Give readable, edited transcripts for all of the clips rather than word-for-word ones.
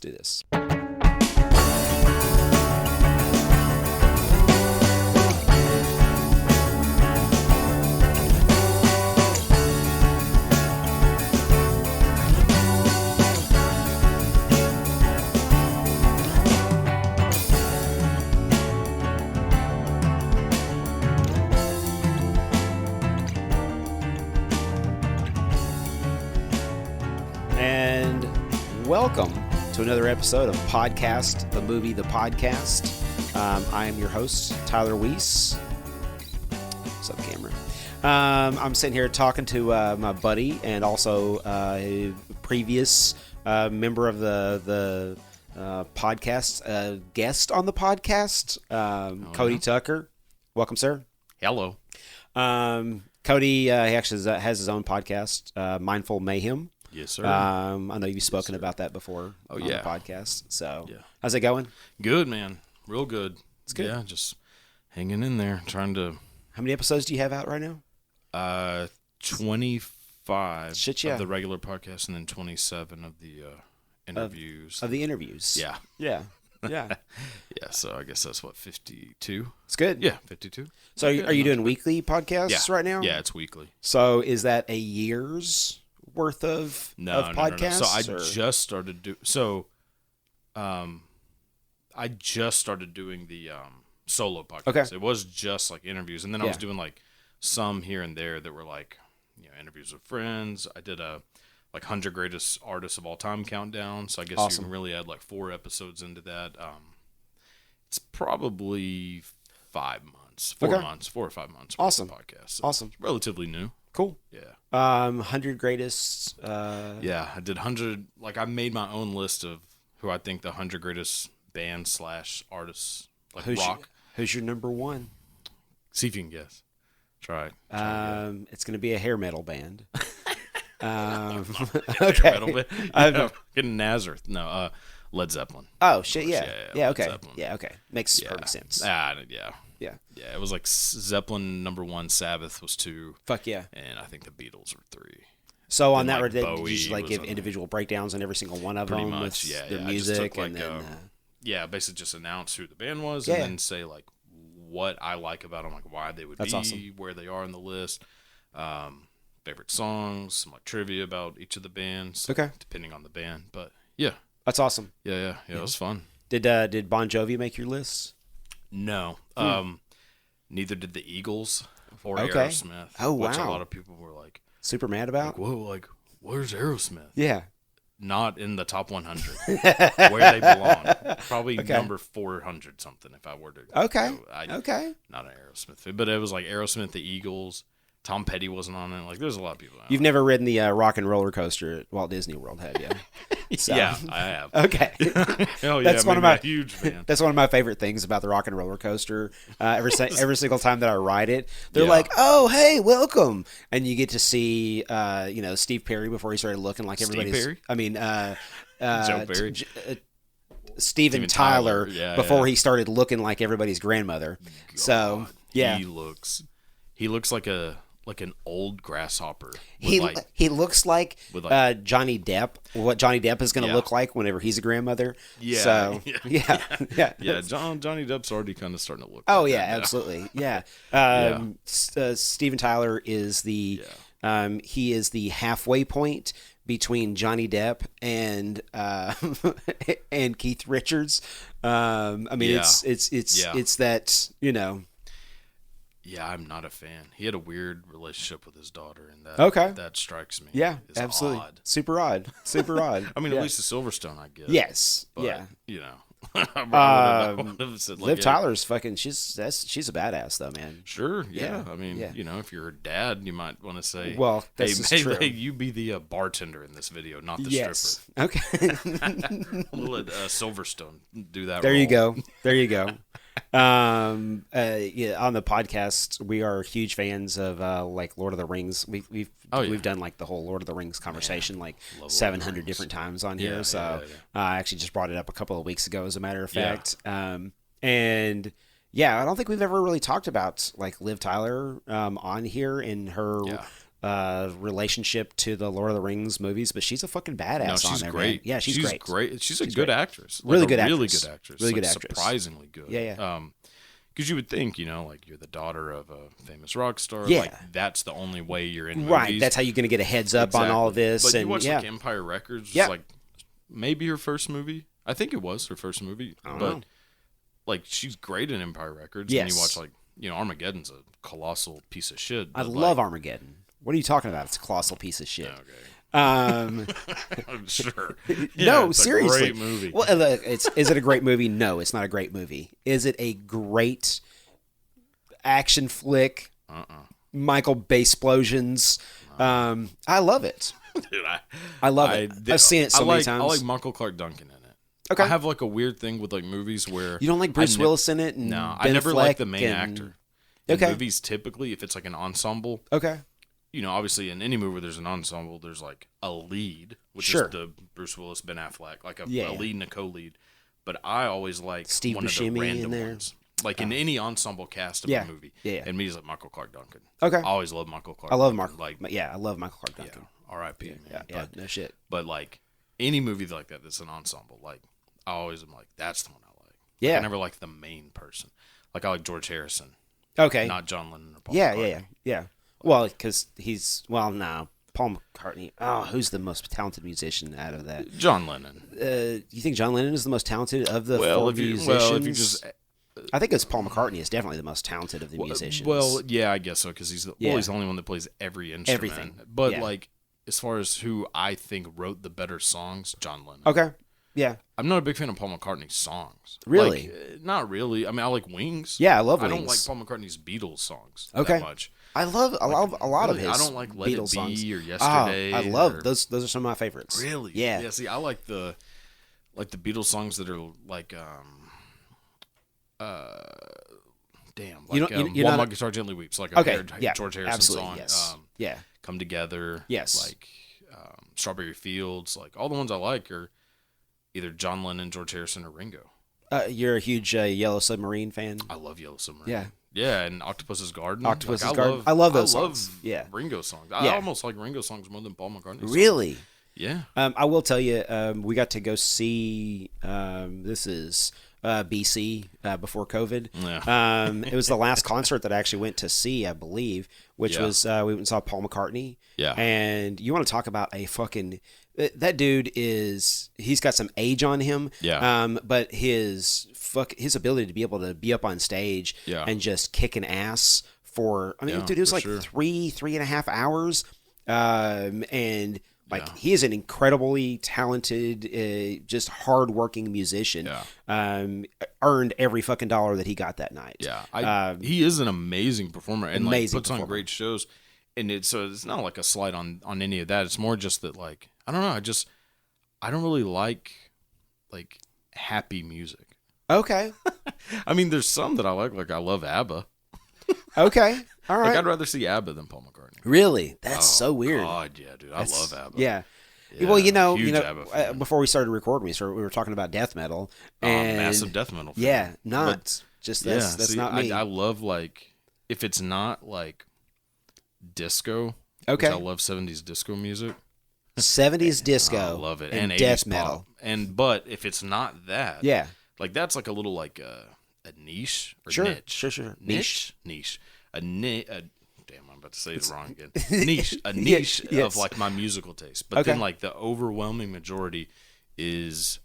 do this. And welcome to another episode of Podcast, the Movie, the Podcast. I am your host, Tyler Weiss. What's up, camera? I'm sitting here talking to my buddy and also a previous member of the podcast, guest on the podcast, Cody Tucker. Welcome, sir. Hello. Cody, he actually has his own podcast, Mindful Mayhem. Yes, sir. I know you've spoken about that before on the podcast. So, how's it going? Good, man. Real good. It's good. Yeah, just hanging in there, trying to. How many episodes do you have out right now? 25 Shit, yeah. of the regular podcast, and then 27 of the interviews. Of the interviews. Yeah. Yeah. Yeah. Yeah, so I guess that's what, 52? It's good. Yeah, 52. So, are you doing weekly podcasts right now? Yeah, it's weekly. So, is that a year's worth of podcasts? No. So, just started I just started doing the solo podcast. Okay. It was just like interviews, and then I was doing like some here and there that were like, interviews with friends. I did a 100 greatest artists of all time countdown. So I guess you can really add like 4 episodes into that. It's probably 5 months, 4 or 5 months. Awesome podcast. So awesome. It's relatively new. Cool. Yeah. 100 greatest. Yeah, I did 100. Like I made my own list of who I think the 100 greatest bands / artists like rock. Who's your number one? See if you can guess. Try. It's going to be a hair metal band. Okay. Metal band? Getting Nazareth. No. Led Zeppelin. Oh shit! Yeah. Okay. Zeppelin. Yeah. Okay. Makes perfect sense. Yeah. Yeah. Yeah. It was like Zeppelin number 1, Sabbath was 2. Fuck yeah. And I think the Beatles were 3. So on that, like did Bowie you just give individual breakdowns on every single one of pretty them? much, with yeah. the I music just took, and then. Basically just announce who the band was and then say like what I like about them, like why they would be awesome. Where they are in the list, favorite songs, some like trivia about each of the bands. Okay. Depending on the band, but yeah. That's awesome. Yeah. It was fun. Did Bon Jovi make your list? No. Neither did the Eagles or Okay. Aerosmith. Oh, Which a wow. lot of people were like, Super mad about? whoa, like, where's Aerosmith? Yeah. Not in the top 100, where they belong. Probably number 400 something if I were to. Okay. Okay. Not an Aerosmith fan, but it was like Aerosmith, the Eagles. Tom Petty wasn't on it. Like, there's a lot of people. You've never ridden the rock and roller coaster at Walt Disney World, have you? So. Yeah, I have. Okay. Hell yeah, That's one of my huge fan. That's one of my favorite things about the rock and roller coaster. Every single time that I ride it, they're like, "Oh, hey, welcome!" And you get to see, Steve Perry before he started looking like everybody's. Steve Perry? I mean, Joe Perry. Steven Tyler before he started looking like everybody's grandmother. God, so yeah, he looks like an old grasshopper. He looks like Johnny Depp. What Johnny Depp is going to look like whenever he's a grandmother. Yeah. So yeah. Johnny Depp's already kind of starting to look. Oh like yeah, that absolutely. Yeah. Steven Tyler is he is the halfway point between Johnny Depp and and Keith Richards. It's that Yeah, I'm not a fan. He had a weird relationship with his daughter, and that strikes me. Yeah, it's absolutely. Odd. Super odd. I mean, at least the Silverstone, I guess. Yes. But, Liv Tyler's fucking. She's a badass though, man. Sure. Yeah. I mean, if you're a dad, you might want to say, well, hey, you be the bartonder in this video, not the stripper. Okay. We'll let Silverstone do that. There you go. On the podcast, we are huge fans of like Lord of the Rings. We've done like the whole Lord of the Rings conversation 700 different times on here. I actually just brought it up a couple of weeks ago, as a matter of fact. And I don't think we've ever really talked about like Liv Tyler on here and her relationship to the Lord of the Rings movies, but she's a fucking badass. No, she's on there, great. Man. Yeah, she's great. She's a good actress. Really good Really actress. good actress. Really good actress. Surprisingly good. Yeah. Because you would think, like you're the daughter of a famous rock star. Yeah. Like that's the only way you're in movies. Right. That's how you're going to get a heads up on all of this. But and you watch yeah. like Empire Records. Yeah. Like maybe her first movie. I think it was her first movie. I don't but know. like she's great in Empire Records. Yes. And you watch like Armageddon's a colossal piece of shit. I love Armageddon. What are you talking about? It's a colossal piece of shit. Okay. I'm sure. No, it's seriously. A great movie. Well, is it a great movie? No, it's not a great movie. Is it a great action flick? Michael Bay explosions. I love it. Dude, I love it. I've seen it so many times. I like Michael Clark Duncan in it. Okay. I have like a weird thing with like movies where You don't like Bruce Willis in it? And No, Ben I never Affleck like the main and- actor. In Okay. movies, typically, if it's like an ensemble, Okay. Obviously in any movie there's an ensemble, there's like a lead, which Sure. is the Bruce Willis, Ben Affleck, like a Yeah. lead and a co-lead. But I always like Steve one Buscemi of the in random there. ones. Like in any ensemble cast of Yeah. a movie. Yeah. And me is like Michael Clark Duncan. Okay. I always love Michael Clark I love Duncan. Mark. Like, I love Michael Clark yeah, Duncan. R.I.P. man. Yeah, no shit. But like any movie like that that's an ensemble, like I always am like, that's the one I like. Yeah. Like, I never like the main person. Like I like George Harrison, Okay. not John Lennon or Paul Yeah. McCartney. Well, because no, Paul McCartney. Oh, who's the most talented musician out of that? John Lennon. You think John Lennon is the most talented of the four musicians? Well, if you just I think it's Paul McCartney is definitely the most talented of the musicians. Well, yeah, I guess so because he's Yeah. he's the only one that plays every instrument. Everything. But Yeah. like as far as who I think wrote the better songs, John Lennon. Okay. Yeah. I'm not a big fan of Paul McCartney's songs. Really? Like, not really. I mean, I like Wings. Yeah, I love I don't Wings. like Paul McCartney's Beatles songs Okay. that much. I love a lot of Really, his. I don't like Let Beatles It Be songs. or Yesterday. Oh, I love or- those. Those are some of my favorites. Really? Yeah. Yeah. See, I like the Beatles songs that are like damn, like you're While not My Guitar Gently Weeps, like a Okay. Yeah. George Harrison absolutely. song. Yes. Yeah. Come Together. Yes. Like Strawberry Fields. Like all the ones I like are either John Lennon, George Harrison, or Ringo. You're a huge Yellow Submarine fan. I love Yellow Submarine. Yeah. Yeah, and Octopus's Garden. Octopus's Like, Garden. I love those I songs. love Yeah. Ringo songs. Yeah. I almost like Ringo songs more than Paul McCartney songs. Really? Yeah. I will tell you, we got to go see. This is BC before COVID. Yeah. It was the last concert that I actually went to see, I believe, which Yeah. was we went and saw Paul McCartney. Yeah. And you want to talk about a fucking that dude he's got some age on him. Yeah. But his ability to be able to be up on stage Yeah. and just kick an ass for Yeah, dude, it was for like sure. 3.5 hours. And like Yeah. he is an incredibly talented, just hardworking musician. Yeah. Earned every fucking dollar that he got that night. Yeah. He is an amazing performer and Amazing puts on performer. great shows. And it's not like a slight on any of that. It's more just that like I don't know. I don't really like happy music. Okay. I mean, there's some that I like. Like I love ABBA. Okay. All right. Like I'd rather see ABBA than Paul McCartney. Really? That's so weird. God, yeah, dude. I love ABBA. Yeah. Yeah, Well, huge ABBA fan. before we started recording, we were talking about death metal. And Massive death metal fan. Yeah, But, that's see, not me. I love like if it's not like disco. Okay. Which I love 70s disco music. 70s disco. I love it. and 80s death pop. metal. But if it's not that, Yeah. like that's like a little like a niche or Sure. niche. Sure. Niche. Damn, I'm about to say it wrong again. Niche. A niche yes. of like my musical taste. But Okay. then like the overwhelming majority is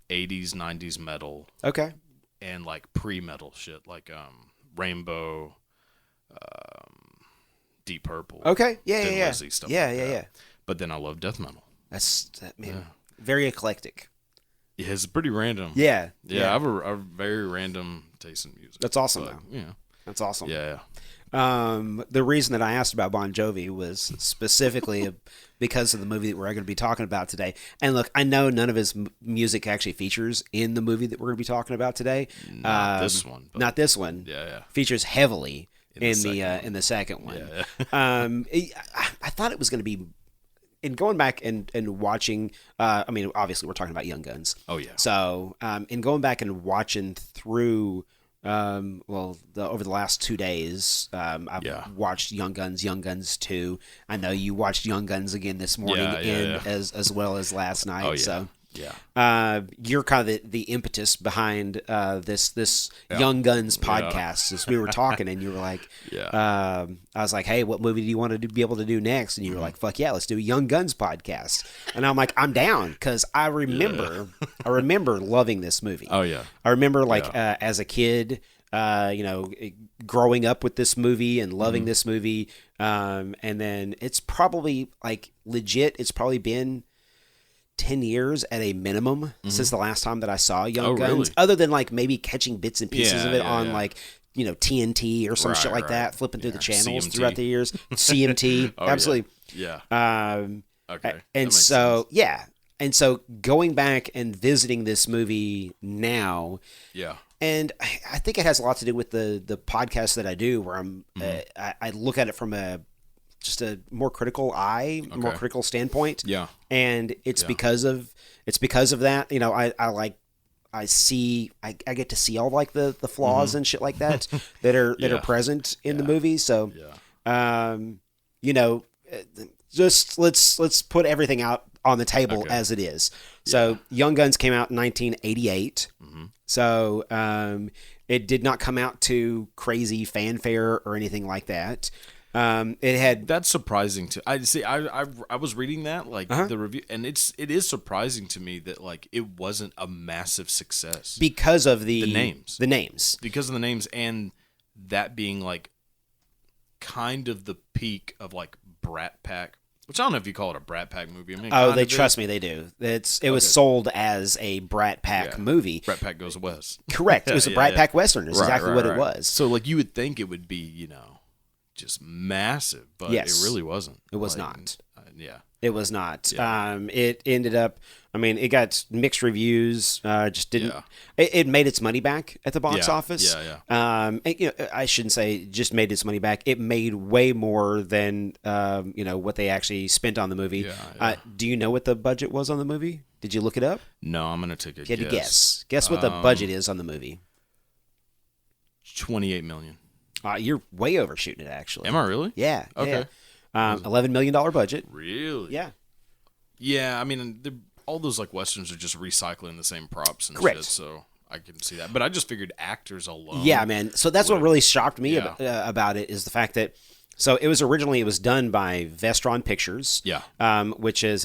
80s, 90s metal Okay. and like pre-metal shit like Rainbow, Deep Purple. Okay. Yeah. Thin Yeah. Lizzy, stuff Yeah. like Yeah. that. Yeah. But then I love death metal. Man. Very eclectic. Yeah, it's pretty random. Yeah. Yeah, I have a very random taste in music. That's awesome, But, though. yeah. That's awesome. Yeah. The reason that I asked about Bon Jovi was specifically because of the movie that we're going to be talking about today. And look, I know none of his music actually features in the movie that we're going to be talking about today. Not this one. But Not this one. Yeah. Features heavily In the in the second one. Yeah. I thought it was going to be. In going back and watching, I mean, obviously we're talking about Young Guns. Oh, yeah. So, in going back and watching through over the last 2 days, I've watched Young Guns 2. I know you watched Young Guns again this morning, as well as last night. Oh, yeah. So yeah, you're kind of the impetus behind this Young Guns podcast. As we were talking, and you were like, I was like, hey, what movie do you want to be able to do next? And you were like, fuck yeah, let's do a Young Guns podcast. And I'm like, I'm down, because I remember loving this movie. Oh yeah, I remember as a kid, growing up with this movie and loving this movie, and then it's probably legit. It's probably been 10 years at a minimum since the last time that I saw Young Guns, really? Other than maybe catching bits and pieces of it on TNT or some shit like that, flipping through the channels CMT. Throughout the years. CMT, absolutely. Yeah. Okay. And so, and so going back and visiting this movie now, and I think it has a lot to do with the podcast that I do, where I look at it from just a more critical eye, more critical standpoint. Yeah. And it's because of that, I get to see all the flaws and shit like that that are present in the movie. So, just let's put everything out on the table as it is. So Young Guns came out in 1988. So, it did not come out to crazy fanfare or anything like that. It had that's surprising to I was reading that the review, and it is surprising to me that it wasn't a massive success because of the names because of the names, and that being kind of the peak of Brat Pack, which I don't know if you call it a Brat Pack movie. I mean, trust me, they do. It was sold as a Brat Pack movie. Brat Pack Goes West. Correct. It was a Brat Pack Western. Is exactly what it was. So you would think it would be just massive, but it really wasn't. It was not. It was not. It ended up. I mean, it got mixed reviews. Just didn't. It made its money back at the box office. I shouldn't say just made its money back. It made way more than what they actually spent on the movie. Do you know what the budget was on the movie? Did you look it up? No, I'm gonna take a guess. You had to guess. Guess what the budget is on the movie. $28 million. You're way overshooting it, actually. Am I really? Yeah. Okay. Yeah. $11 million budget. Really? Yeah. Yeah, I mean, all those westerns are just recycling the same props and Correct. shit, so I can see that. But I just figured actors alone. Yeah, man. So that's what really shocked me about it, is the fact that it was done by Vestron Pictures. Yeah. Which is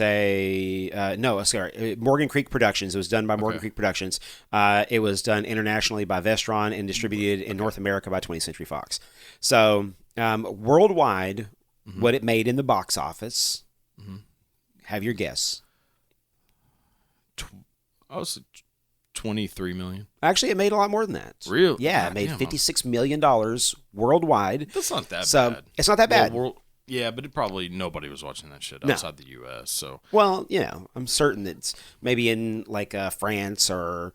Morgan Creek Productions. It was done by Morgan Creek Productions. It was done internationally by Vestron and distributed in North America by 20th Century Fox. So, worldwide, what it made in the box office, have your guess. I was 23 million. Actually, it made a lot more than that. Really? Yeah, it made $56 million worldwide. That's not that bad. It's not that bad. Yeah, but nobody was watching that shit outside the U.S. So, well, I'm certain that it's maybe in France or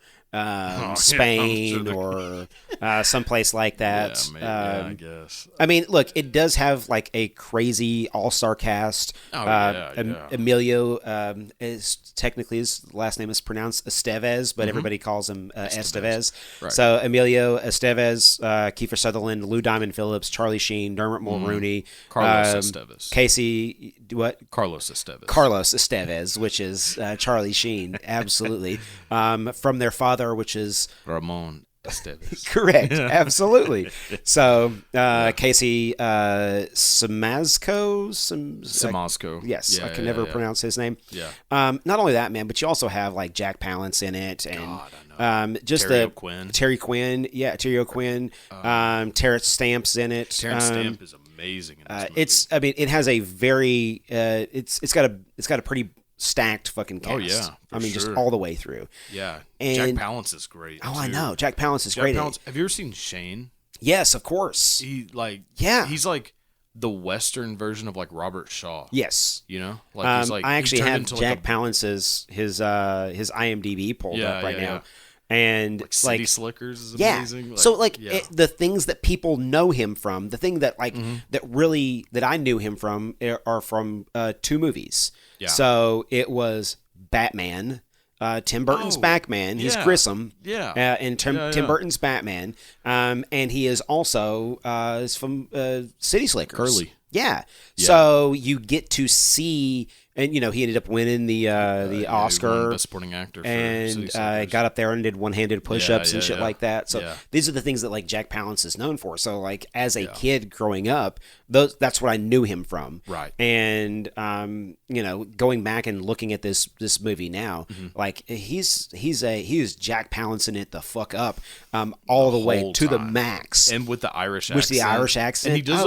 Spain or someplace like that. Yeah, maybe, I guess. I mean, look, it does have a crazy all-star cast. Emilio is technically, his last name is pronounced Estevez, but everybody calls him Estevez. Right. So Emilio Estevez, Kiefer Sutherland, Lou Diamond Phillips, Charlie Sheen, Dermot Mulroney, Carlos Estevez. Casey, what? Carlos Estevez, which is Charlie Sheen, absolutely. From their father, which is Ramon Estevez. Correct, absolutely. So Casey Siemaszko. Yes, I can never pronounce his name. Yeah. Not only that, man, but you also have Jack Palance in it, and just Terry O'Quinn. Terry O'Quinn. Terrence Stamp's in it. Terrence Stamp is amazing in this I movie. mean, it has a very it's got a pretty stacked fucking cast. Oh yeah, just all the way through. Yeah, and Jack Palance is great. Oh, too. I know. Jack Palance is great. Have you ever seen Shane? Yes, of course. He's like the Western version of Robert Shaw. Yes, he's I actually have Jack Palance's his IMDb pulled up right now. And City Slickers is amazing. So the things that people know him from, the thing that that I knew him from are from two movies. Yeah. So it was Batman, Tim Burton's Batman. He's Grissom. Yeah. In Tim Burton's Batman. And he is also is from City Slickers. Curly. Yeah. So you get to see, and he ended up winning the Oscar, Best Supporting Actor, for and got up there and did one-handed push-ups and shit like that. So these are the things that like Jack Palance is known for. So like as a kid growing up, that's what I knew him from. Right. And going back and looking at this movie now, like he is Jack Palance in it the fuck up, all the way to the max, and with the Irish accent, and he does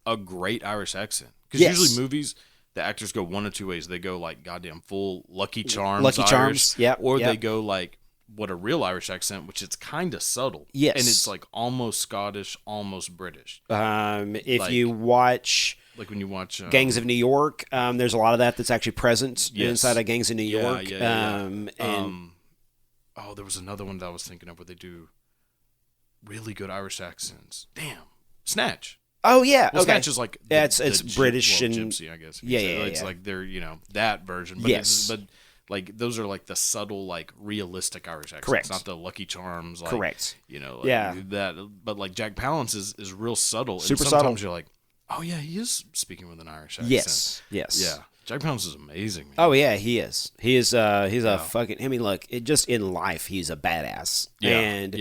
a great Irish accent, because usually movies, the actors go one of two ways. They go like goddamn full Lucky Charms, or they go like what a real Irish accent, which it's kind of subtle. Yes, and it's like almost Scottish, almost British. If you watch, like when you watch Gangs of New York, there's a lot of that's actually present inside of Gangs of New York. And there was another one that I was thinking of where they do really good Irish accents. Damn, Snatch. Oh yeah, well, Snatch is like it's British and Gypsy, I guess. It's like they're that version. But but like those are like the subtle, like realistic Irish accents. Correct. Not the Lucky Charms. Like, correct. That. But like Jack Palance is real subtle. Super and sometimes you're like, oh yeah, he is speaking with an Irish accent. Yes. Yeah. Jack Palance is amazing, man. Oh yeah, he is. He's a fucking. I mean, look, just in life, he's a badass. And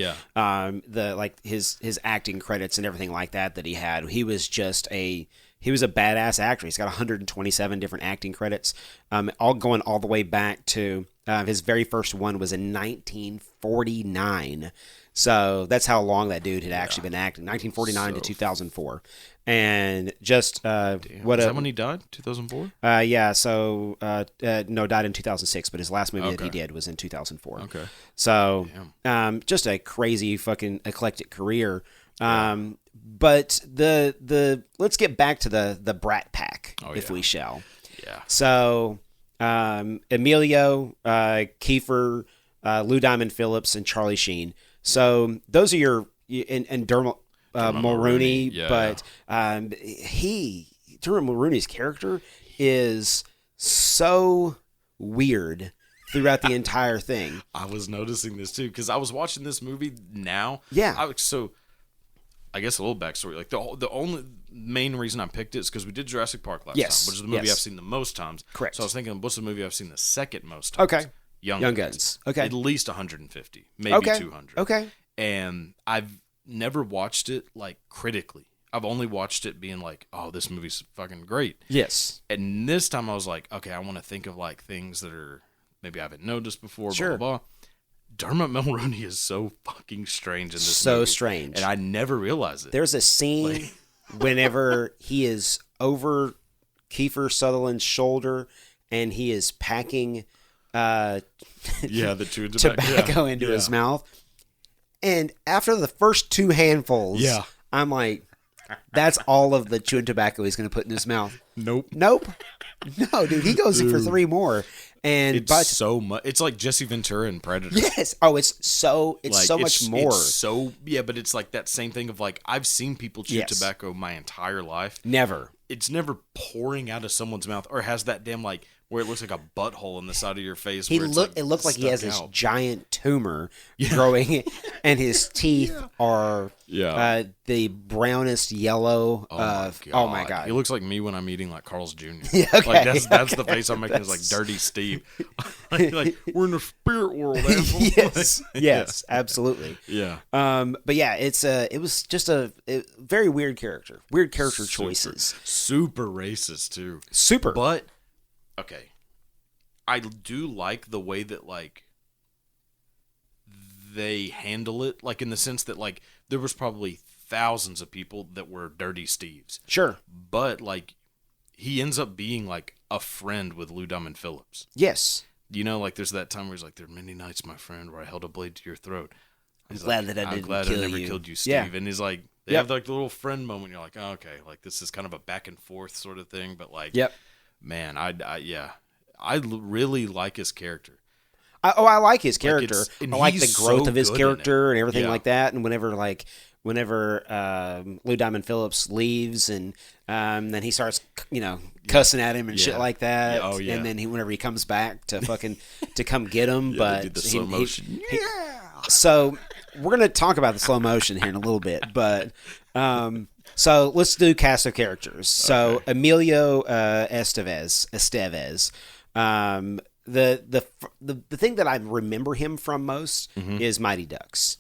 his acting credits and everything like that he had, he was a badass actor. He's got 127 different acting credits, all going all the way back to his very first one was in 1949. So that's how long that dude had actually been acting, 1949 to 2004. And just was that when he died? 2004? Yeah. So no, died in 2006, but his last movie that he did was in 2004. Okay. So just a crazy fucking eclectic career. But let's get back to the Brat Pack, if we shall. Yeah. So Emilio, Kiefer, Lou Diamond Phillips, and Charlie Sheen. So those are your and Dermot Mulroney, but Dermot Mulroney's character is so weird throughout the entire thing. I was noticing this too because I was watching this movie now. Yeah. I guess a little backstory. Like the only main reason I picked it is because we did Jurassic Park last time, which is the movie I've seen the most times. Correct. So I was thinking, what's the movie I've seen the second most times? Okay. Young Guns. Okay. At least 150, maybe 200. Okay. And I've never watched it like critically. I've only watched it being like, oh, this movie's fucking great. Yes. And this time I was like, okay, I want to think of like things that are maybe I haven't noticed before. Sure. Blah, blah, blah. Dermot Mulroney is so fucking strange in this so movie. Strange. And I never realized it. There's a scene whenever he is over Kiefer Sutherland's shoulder and he is packing the chewing tobacco into his mouth. And after the first two handfuls, I'm like, that's all of the chewing tobacco he's going to put in his mouth. Nope. No, dude, he goes in for three more. And it's so much. It's like Jesse Ventura and Predator. Yes. Oh, it's so much more. But it's like that same thing of like I've seen people chew tobacco my entire life. Never. It's never pouring out of someone's mouth or has that damn like where it looks like a butthole in the side of your face. It looked like he has this giant tumor growing, and his teeth are the brownest yellow. Oh my god! He looks like me when I'm eating like Carl's Jr. Yeah, okay, like that's the face I'm making. Is like Dirty Steve. like we're in the spirit world. Yes, absolutely. Yeah. But yeah, it was just a very weird character. Weird character choices. Super racist too. Super. But okay, I do like the way that like they handle it, like in the sense that like there was probably thousands of people that were Dirty Steves. Sure. But like he ends up being like a friend with Lou Diamond Phillips. Yes. You know, like there's that time where he's like, there are many nights, my friend, where I held a blade to your throat. I'm glad that I never killed you, Steve. Yeah. And he's like, they have like the little friend moment. You're like, oh, okay, like this is kind of a back and forth sort of thing. But like, man, I really like his character. I like his character. Like I like the growth of his character and everything like that. And whenever like Lou Diamond Phillips leaves, and then he starts, cussing at him and shit like that. Oh, yeah. And then whenever he comes back to fucking to come get him, but they do the slow motion. So we're gonna talk about the slow motion here in a little bit, but so let's do cast of characters. So Emilio Estevez. The thing that I remember him from most is Mighty Ducks.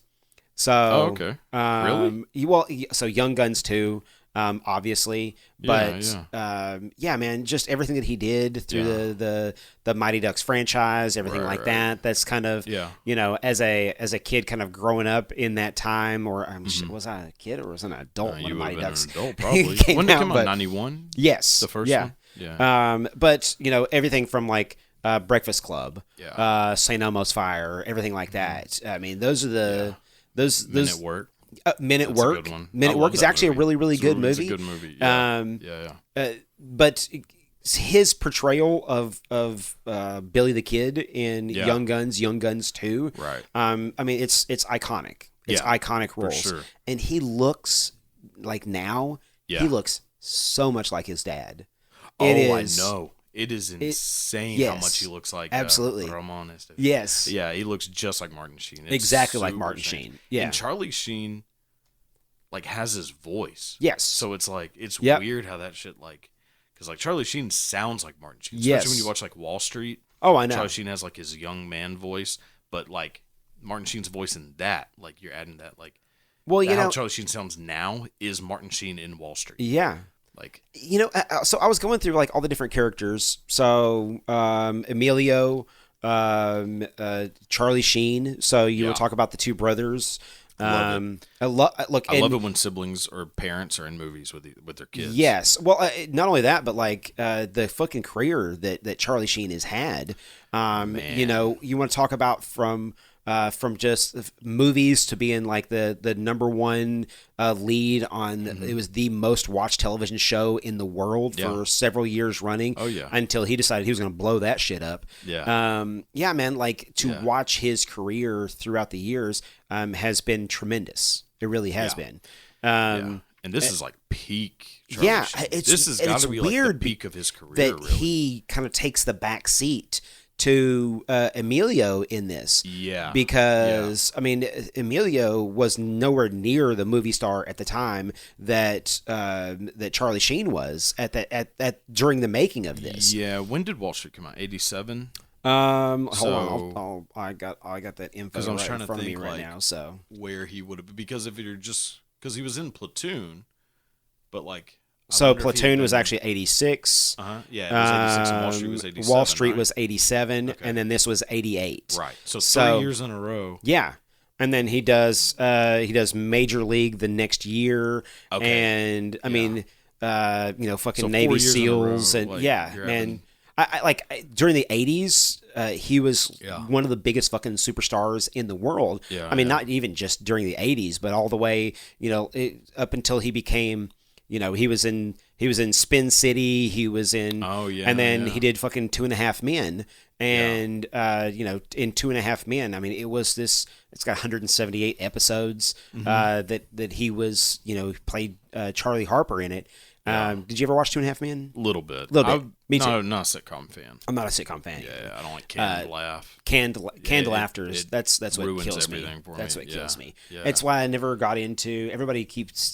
So, really? So Young Guns 2, obviously, but man, just everything that he did through the Mighty Ducks franchise, everything that. That's kind of as a kid, kind of growing up in that time, or was I a kid or was I an adult when Mighty Ducks? An adult, probably. When did it come out? 91. Yes, the first one. Yeah. But everything from like Breakfast Club, St. Elmo's Fire, everything like that. I mean, those are the those Men at Work. Men at Work. Men at Work is actually a really, really good movie. It's a good movie. Yeah. But his portrayal of Billy the Kid in Young Guns 2, right? I mean, it's iconic. It's iconic roles, for sure. And he looks like now. Yeah. He looks so much like his dad. I know. It is insane how much he looks like Ramon. Yes. Yeah, he looks just like Martin Sheen. It's exactly like Martin Sheen. Yeah. And Charlie Sheen has his voice. Yes. So it's weird how that shit because Charlie Sheen sounds like Martin Sheen. Especially when you watch Wall Street. Oh, I know. Charlie Sheen has his young man voice, but Martin Sheen's voice in that, you're adding that how Charlie Sheen sounds now is Martin Sheen in Wall Street. Yeah. So I was going through all the different characters. So Emilio, Charlie Sheen. So you would talk about the two brothers. I love it when siblings or parents are in movies with their kids. Yes. Well, not only that, but the fucking career that Charlie Sheen has had. You want to talk about from just movies to being the number one lead on it was the most watched television show in the world for several years running. Oh yeah. Until he decided he was going to blow that shit up. Yeah. Man, watch his career throughout the years has been tremendous. It really has been. And this is peak. Charlie Sheen. This has got to be weird the peak of his career. That really. He kind of takes the back seat to Emilio in this. Yeah. Because, I mean, Emilio was nowhere near the movie star at the time that Charlie Sheen was during the making of this. Yeah. When did Wall Street come out? 87? Hold on. I got that info right in front of me right now. So where he would have, because if you're because he was in Platoon, but So Platoon was actually 86. Yeah, it was 86 and Wall Street was 87. Wall Street was 87, and then this was 88. Right. So 3 years in a row. Yeah. And then he does Major League the next year. Okay. And I mean, fucking Navy SEALs and man. I during the 80s, he was one of the biggest fucking superstars in the world. Yeah, I mean, not even just during the 80s, but all the way, up until he became, he was in Spin City, he was in, and then he did fucking 2.5 Men, and in 2.5 Men, I mean, it's got 178 episodes that he was, played Charlie Harper in it. Did you ever watch 2.5 Men? Little bit. Me too. Not a sitcom fan. I'm not a sitcom fan. Yeah, I don't like canned laugh. Canned laughter is that's what kills me. That's what kills me. Yeah. It's why I never got into. Everybody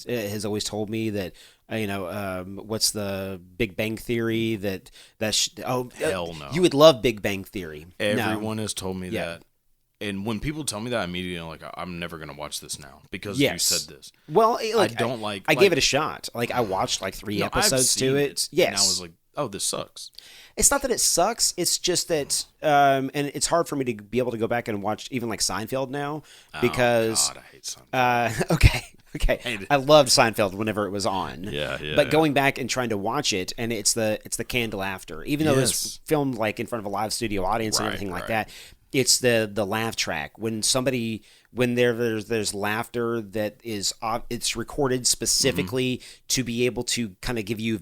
has always told me that what's the Big Bang Theory hell no. You would love Big Bang Theory. Everyone has told me that. And when people tell me that, immediately I'm never going to watch this now because you said this. Well, I don't like. I gave it a shot. I watched 3 episodes to it. Yes, and I was like, oh, this sucks. It's not that it sucks. It's just that, and it's hard for me to be able to go back and watch even Seinfeld now because. Oh God, I hate Seinfeld. Okay. I loved Seinfeld whenever it was on. Yeah. But going back and trying to watch it, and it's the canned laughter, even though it's filmed in front of a live studio audience and everything like that. It's the laugh track when there's laughter that is it's recorded specifically to be able to kind of give you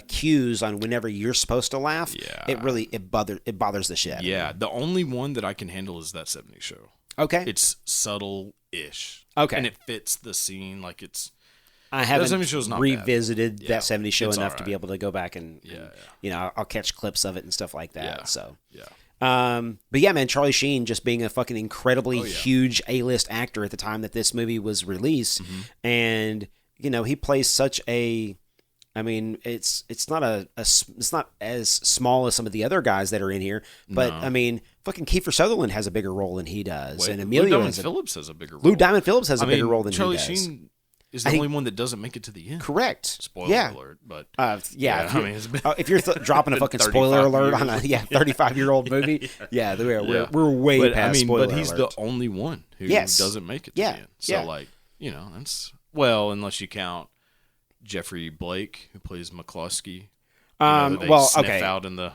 cues on whenever you're supposed to laugh. Yeah, it bothers the shit out of me. The only one that I can handle is That 70s Show. Okay. It's subtle-ish. Okay. And it fits the scene. Like it's. I haven't that 70s show's not revisited bad. that 70s show it's enough to be able to go back and I'll catch clips of it and stuff like that. Yeah. So yeah. But yeah, man, Charlie Sheen just being a fucking incredibly huge A-list actor at the time that this movie was released, and he plays such a. I mean, it's not it's not as small as some of the other guys that are in here, but I mean, fucking Kiefer Sutherland has a bigger role than he does, and Emilio Phillips has a bigger role. Lou Diamond Phillips has a bigger role than Charlie he does. Sheen is the only one that doesn't make it to the end. Correct. Spoiler alert, but if you're dropping a fucking spoiler alert on a 35-year-old movie, we're way past spoiler but he's alert. the only one who doesn't make it to the end. So that's unless you count Jeffrey Blake, who plays McCluskey. Sniff out in the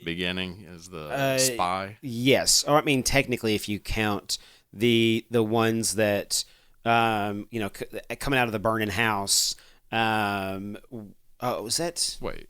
beginning as the spy. Yes, or I mean, technically, if you count the ones that coming out of the burning house. Was that? Wait,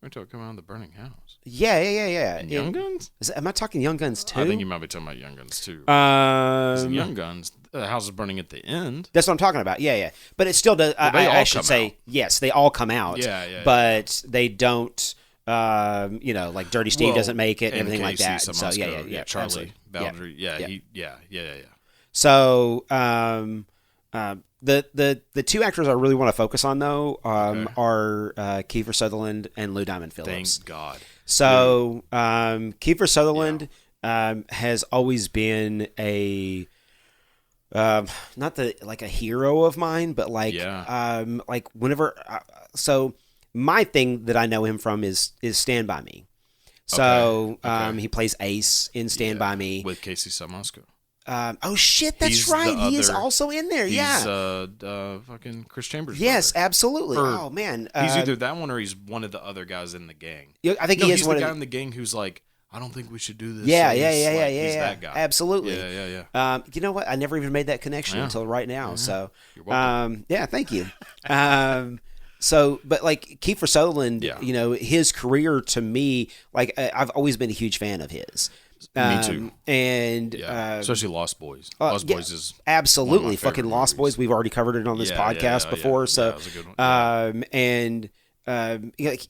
we're talking coming out of the burning house. Yeah. Young Guns? Am I talking Young Guns too? I think you might be talking about Young Guns too. In Young Guns, the house is burning at the end. That's what I'm talking about. Yeah. But it still does. I should say, out. Yes, they all come out. Yeah. But they don't. Like Dirty Steve doesn't make it, and everything like that. So yeah. Charlie Baldry. Yeah. So the two actors I really want to focus on though are Kiefer Sutherland and Lou Diamond Phillips. Thank God. So Kiefer Sutherland has always been a not a hero of mine, but like whenever so my thing that I know him from is Stand By Me. So he plays Ace in Stand By Me with Casey Samasco. Oh shit, that's right. He is also in there. He's, yeah. Fucking Chris Chambers. Yes, brother. absolutely. Oh man, he's either that one or he's one of the other guys in the gang. I think he is he's one the of guy in the gang who's like, I don't think we should do this. Yeah. He's that guy. Absolutely. Yeah. You know what? I never even made that connection until right now. Yeah. So, you're welcome. thank you. So, but like Kiefer Sutherland, his career to me, like I've always been a huge fan of his. Me too. And especially Lost Boys. Lost Boys is absolutely fucking Lost Boys. We've already covered it on this podcast before. So, that was a good one. And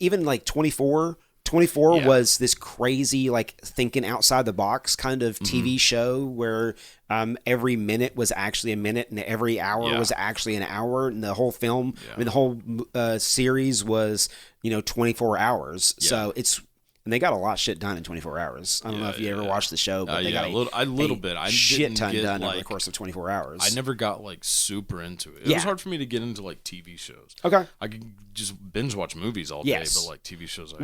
even like 24. 24 was this crazy, like thinking outside the box kind of TV show where every minute was actually a minute and every hour was actually an hour, and the whole film, I mean, the whole series was 24 hours. So and they got a lot of shit done in 24 hours. I don't know if you ever watched the show, but they got a little bit. I shit ton done like, over the course of 24 hours. I never got like super into it. It was hard for me to get into like TV shows. Okay. I could just binge watch movies all day, but like TV shows,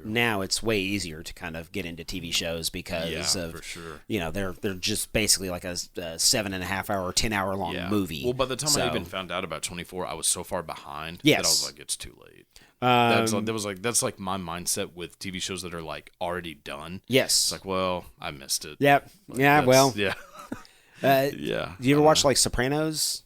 now it's way easier to kind of get into TV shows because of for sure. They're just basically like a 7.5 hour, 10-hour long movie. Well, by the time I even found out about 24, I was so far behind that I was like, it's too late. That's like my mindset with TV shows that are like already done. Yes, it's like, well, I missed it. Yep. Like, Do you ever watch like Sopranos?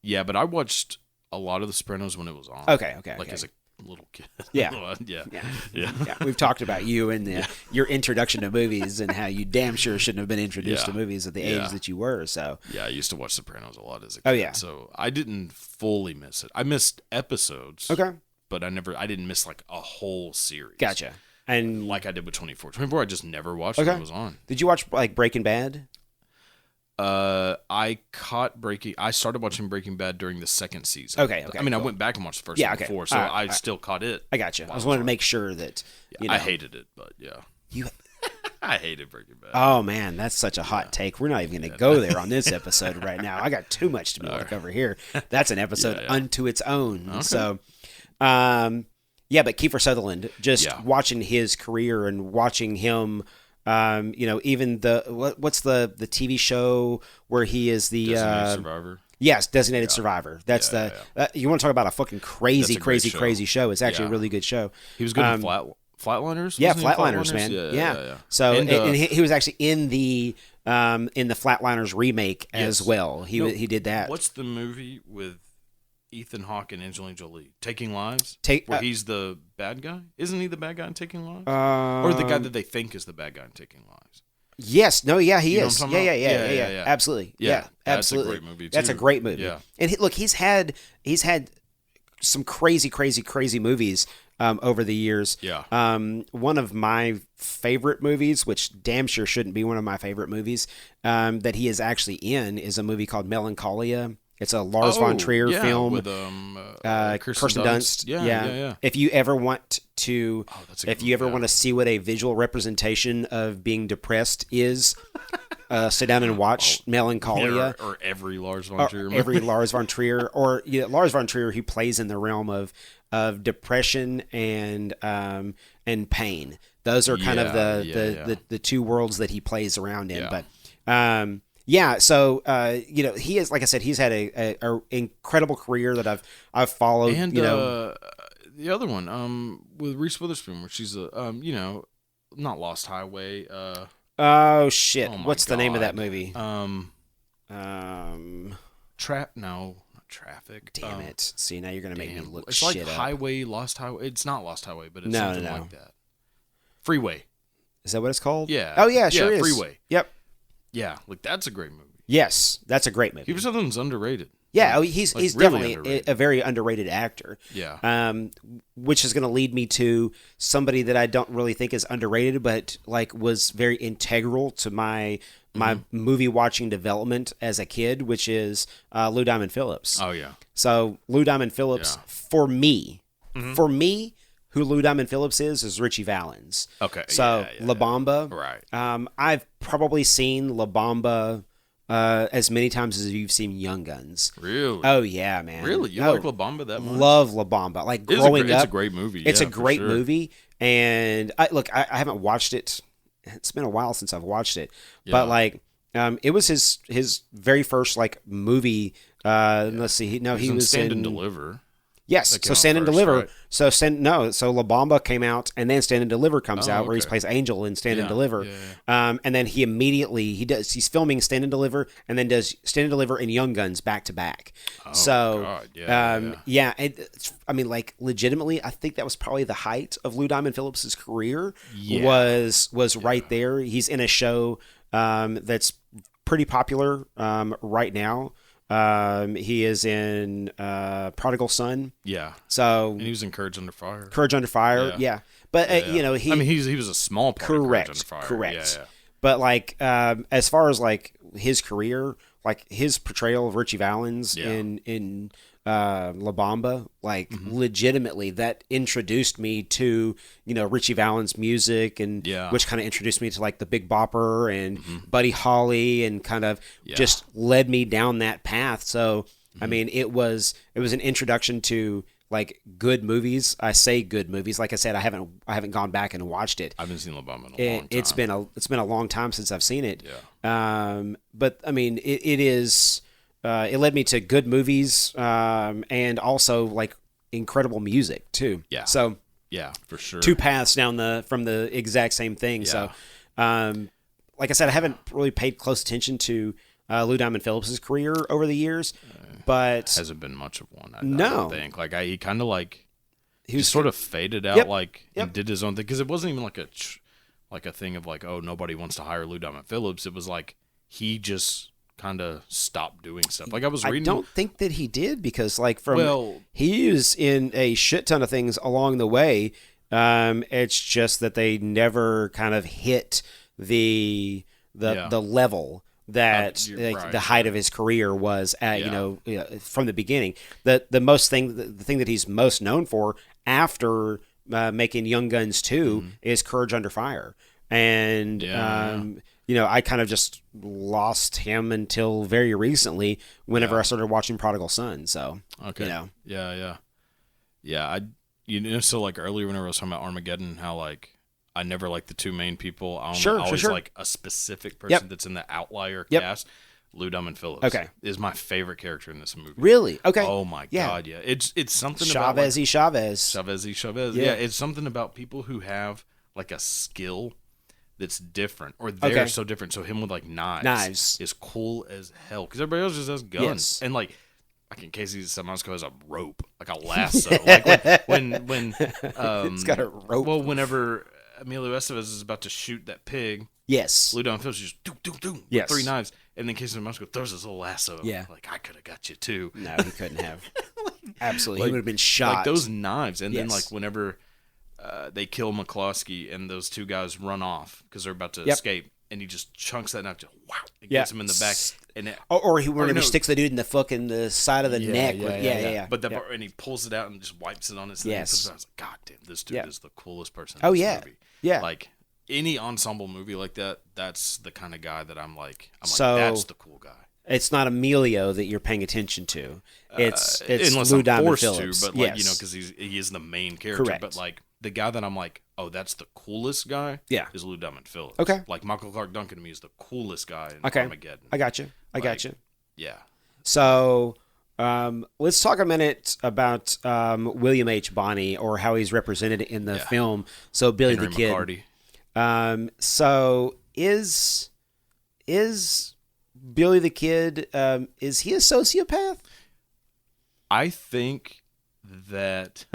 Yeah, but I watched a lot of The Sopranos when it was on. Okay. Like as a little kid. Yeah. Yeah. We've talked about you and your introduction to movies and how you damn sure shouldn't have been introduced to movies at the age that you were. So I used to watch Sopranos a lot as a kid. Oh yeah. So I didn't fully miss it. I missed episodes. Okay. But I didn't miss like a whole series. Gotcha. And like I did with 24. 24 I just never watched when it was on. Did you watch like Breaking Bad? I started watching Breaking Bad during the second season. Okay. I mean, I went back and watched the first one before, so I still caught it. I gotcha. I was wanting to make sure that I hated it, but you. I hated Breaking Bad. Oh man, that's such a hot take. We're not even going to go there on this episode right now. I got too much to be able to cover here. That's an episode unto its own. Okay. So. But Kiefer Sutherland, just watching his career and watching him, even what's the TV show where he is the Designated Survivor. Yes, Designated Survivor. That's you want to talk about a fucking crazy show. It's actually a really good show. He was good in Flatliners. Yeah, Flatliners, man. Yeah. So and he was actually in the Flatliners remake as well. He did that. What's the movie with Ethan Hawke and Angelina Jolie, Taking Lives? Where he's the bad guy? Isn't he the bad guy in Taking Lives? Or the guy that they think is the bad guy in Taking Lives? Yes. No. Yeah. He is. What I'm Yeah, talking yeah. about? Yeah. Absolutely. Yeah. Absolutely. That's a great movie too. That's a great movie. Yeah. And he's had some crazy movies over the years. Yeah. One of my favorite movies, which damn sure shouldn't be one of my favorite movies, that he is actually in, is a movie called Melancholia. It's a Lars von Trier film with Kirsten Dunst. Yeah. If you ever want to, want to see what a visual representation of being depressed is, sit down and watch Melancholia. Or every Lars von Trier movie. Every Lars von Trier, or Lars von Trier, who plays in the realm of depression and pain. Those are kind of the two worlds that he plays around in. Yeah. But so he is, like I said, he's had a incredible career that I've followed. And the other one, with Reese Witherspoon, where she's not Lost Highway. Oh shit! Oh What's the name of that movie? Not Traffic. Damn it! See, now you're gonna make me look it's shit like up. Highway, Lost Highway. It's not Lost Highway, but it's No. something like that. Freeway. Is that what it's called? Yeah. Oh yeah, sure is. Freeway. Yep. Yeah, like that's a great movie. Yes, that's a great movie. Kiefer Sutherland's underrated. Yeah, he's really definitely a very underrated actor. Yeah. Which is going to lead me to somebody that I don't really think is underrated, but was very integral to my movie watching development as a kid, which is Lou Diamond Phillips. Oh yeah. So Lou Diamond Phillips, for me, who Lou Diamond Phillips is Richie Valens. Okay. So La Bamba. Right. I've probably seen La Bamba as many times as you've seen Young Guns. Really? Oh yeah, man. Really? You like La Bamba that much? Love La Bamba. Like growing up, it's a great movie. It's a great movie, and I haven't watched it. It's been a while since I've watched it, but it was his very first movie. Let's see. He was Stand in and Deliver. Yes, so Stand and Deliver. Right? So La Bamba came out, and then Stand and Deliver comes out, where he plays Angel in Stand and Deliver. Yeah. And then he immediately he's filming Stand and Deliver, and then does Stand and Deliver and Young Guns back to back. Oh, so God. legitimately, I think that was probably the height of Lou Diamond Phillips's career. Yeah. Was right there. He's in a show that's pretty popular right now. He is in Prodigal Son. Yeah. So and he was in Courage Under Fire. Courage Under Fire. Yeah. But he. he was a small part of Courage Under Fire. Correct. Yeah. But as far as his career, his portrayal of Richie Valens in La Bamba, legitimately that introduced me to Richie Valens music, and which kind of introduced me to the Big Bopper and Buddy Holly, and kind of just led me down that path. So I mean, it was an introduction to good movies. I say good movies. Like I said, I haven't gone back and watched it. I haven't seen La Bamba in a long time. It's been a long time since I've seen it. Yeah. But I mean, it is. It led me to good movies, and also incredible music too. Yeah. So yeah, for sure. Two paths down from the exact same thing. Yeah. So, like I said, I haven't really paid close attention to Lou Diamond Phillips' career over the years, but hasn't been much of one. I don't think he kind of he was sort of faded out, and did his own thing, because it wasn't even a thing of nobody wants to hire Lou Diamond Phillips. It was he just kind of stopped doing stuff. I was reading. I don't think that he did, because he was in a shit ton of things along the way. It's just that they never kind of hit the level that the height of his career was at. From the beginning. The thing that he's most known for after making Young Guns 2 is Courage Under Fire, and I kind of just lost him until very recently, whenever I started watching Prodigal Son. So, yeah. So earlier when I was talking about Armageddon, how I never liked the two main people. I always like a specific person that's in the outlier cast. Lou Diamond Phillips is my favorite character in this movie. Really? Okay. Oh my God, yeah. It's something Chavez. Chavez. Yeah, it's something about people who have a skill that's different, or they're so different. So him with knives is cool as hell, because everybody else just has guns. And in case he's someone else has a rope, a lasso. When it's got a rope. Well, whenever Emilio Estevez is about to shoot that pig. Yes. Lou Diamond Phillips just doom, yes. 3 knives, and then Casey Musgrove throws his little lasso. Yeah. Like, I could have got you too. No, he couldn't have. Absolutely, like, he would have been shot. Like those knives, and yes. then like whenever they kill McCloskey and those 2 guys run off because they're about to escape, and he just chunks that knife, just wow, it gets him in the back, and he sticks the dude in the fucking the side of the neck. Yeah. But and he pulls it out and just wipes it on his neck. I was like, God damn, this dude is the coolest person. In this movie. Yeah. Like any ensemble movie like that, that's the kind of guy that I'm like, that's the cool guy. It's not Emilio that you're paying attention to. It's unless Lou I'm Diamond forced Phillips. to, but like because he is the main character. Correct. But like the guy that I'm like, oh, that's the coolest guy. Yeah. Is Lou Diamond Phillips. Okay. Like Michael Clark Duncan to me is the coolest guy in Armageddon. I got you. Yeah. So let's talk a minute about William H. Bonney, or how he's represented in the film. So Billy Henry the Kid. McCarty. So is Billy the Kid, is he a sociopath? I think that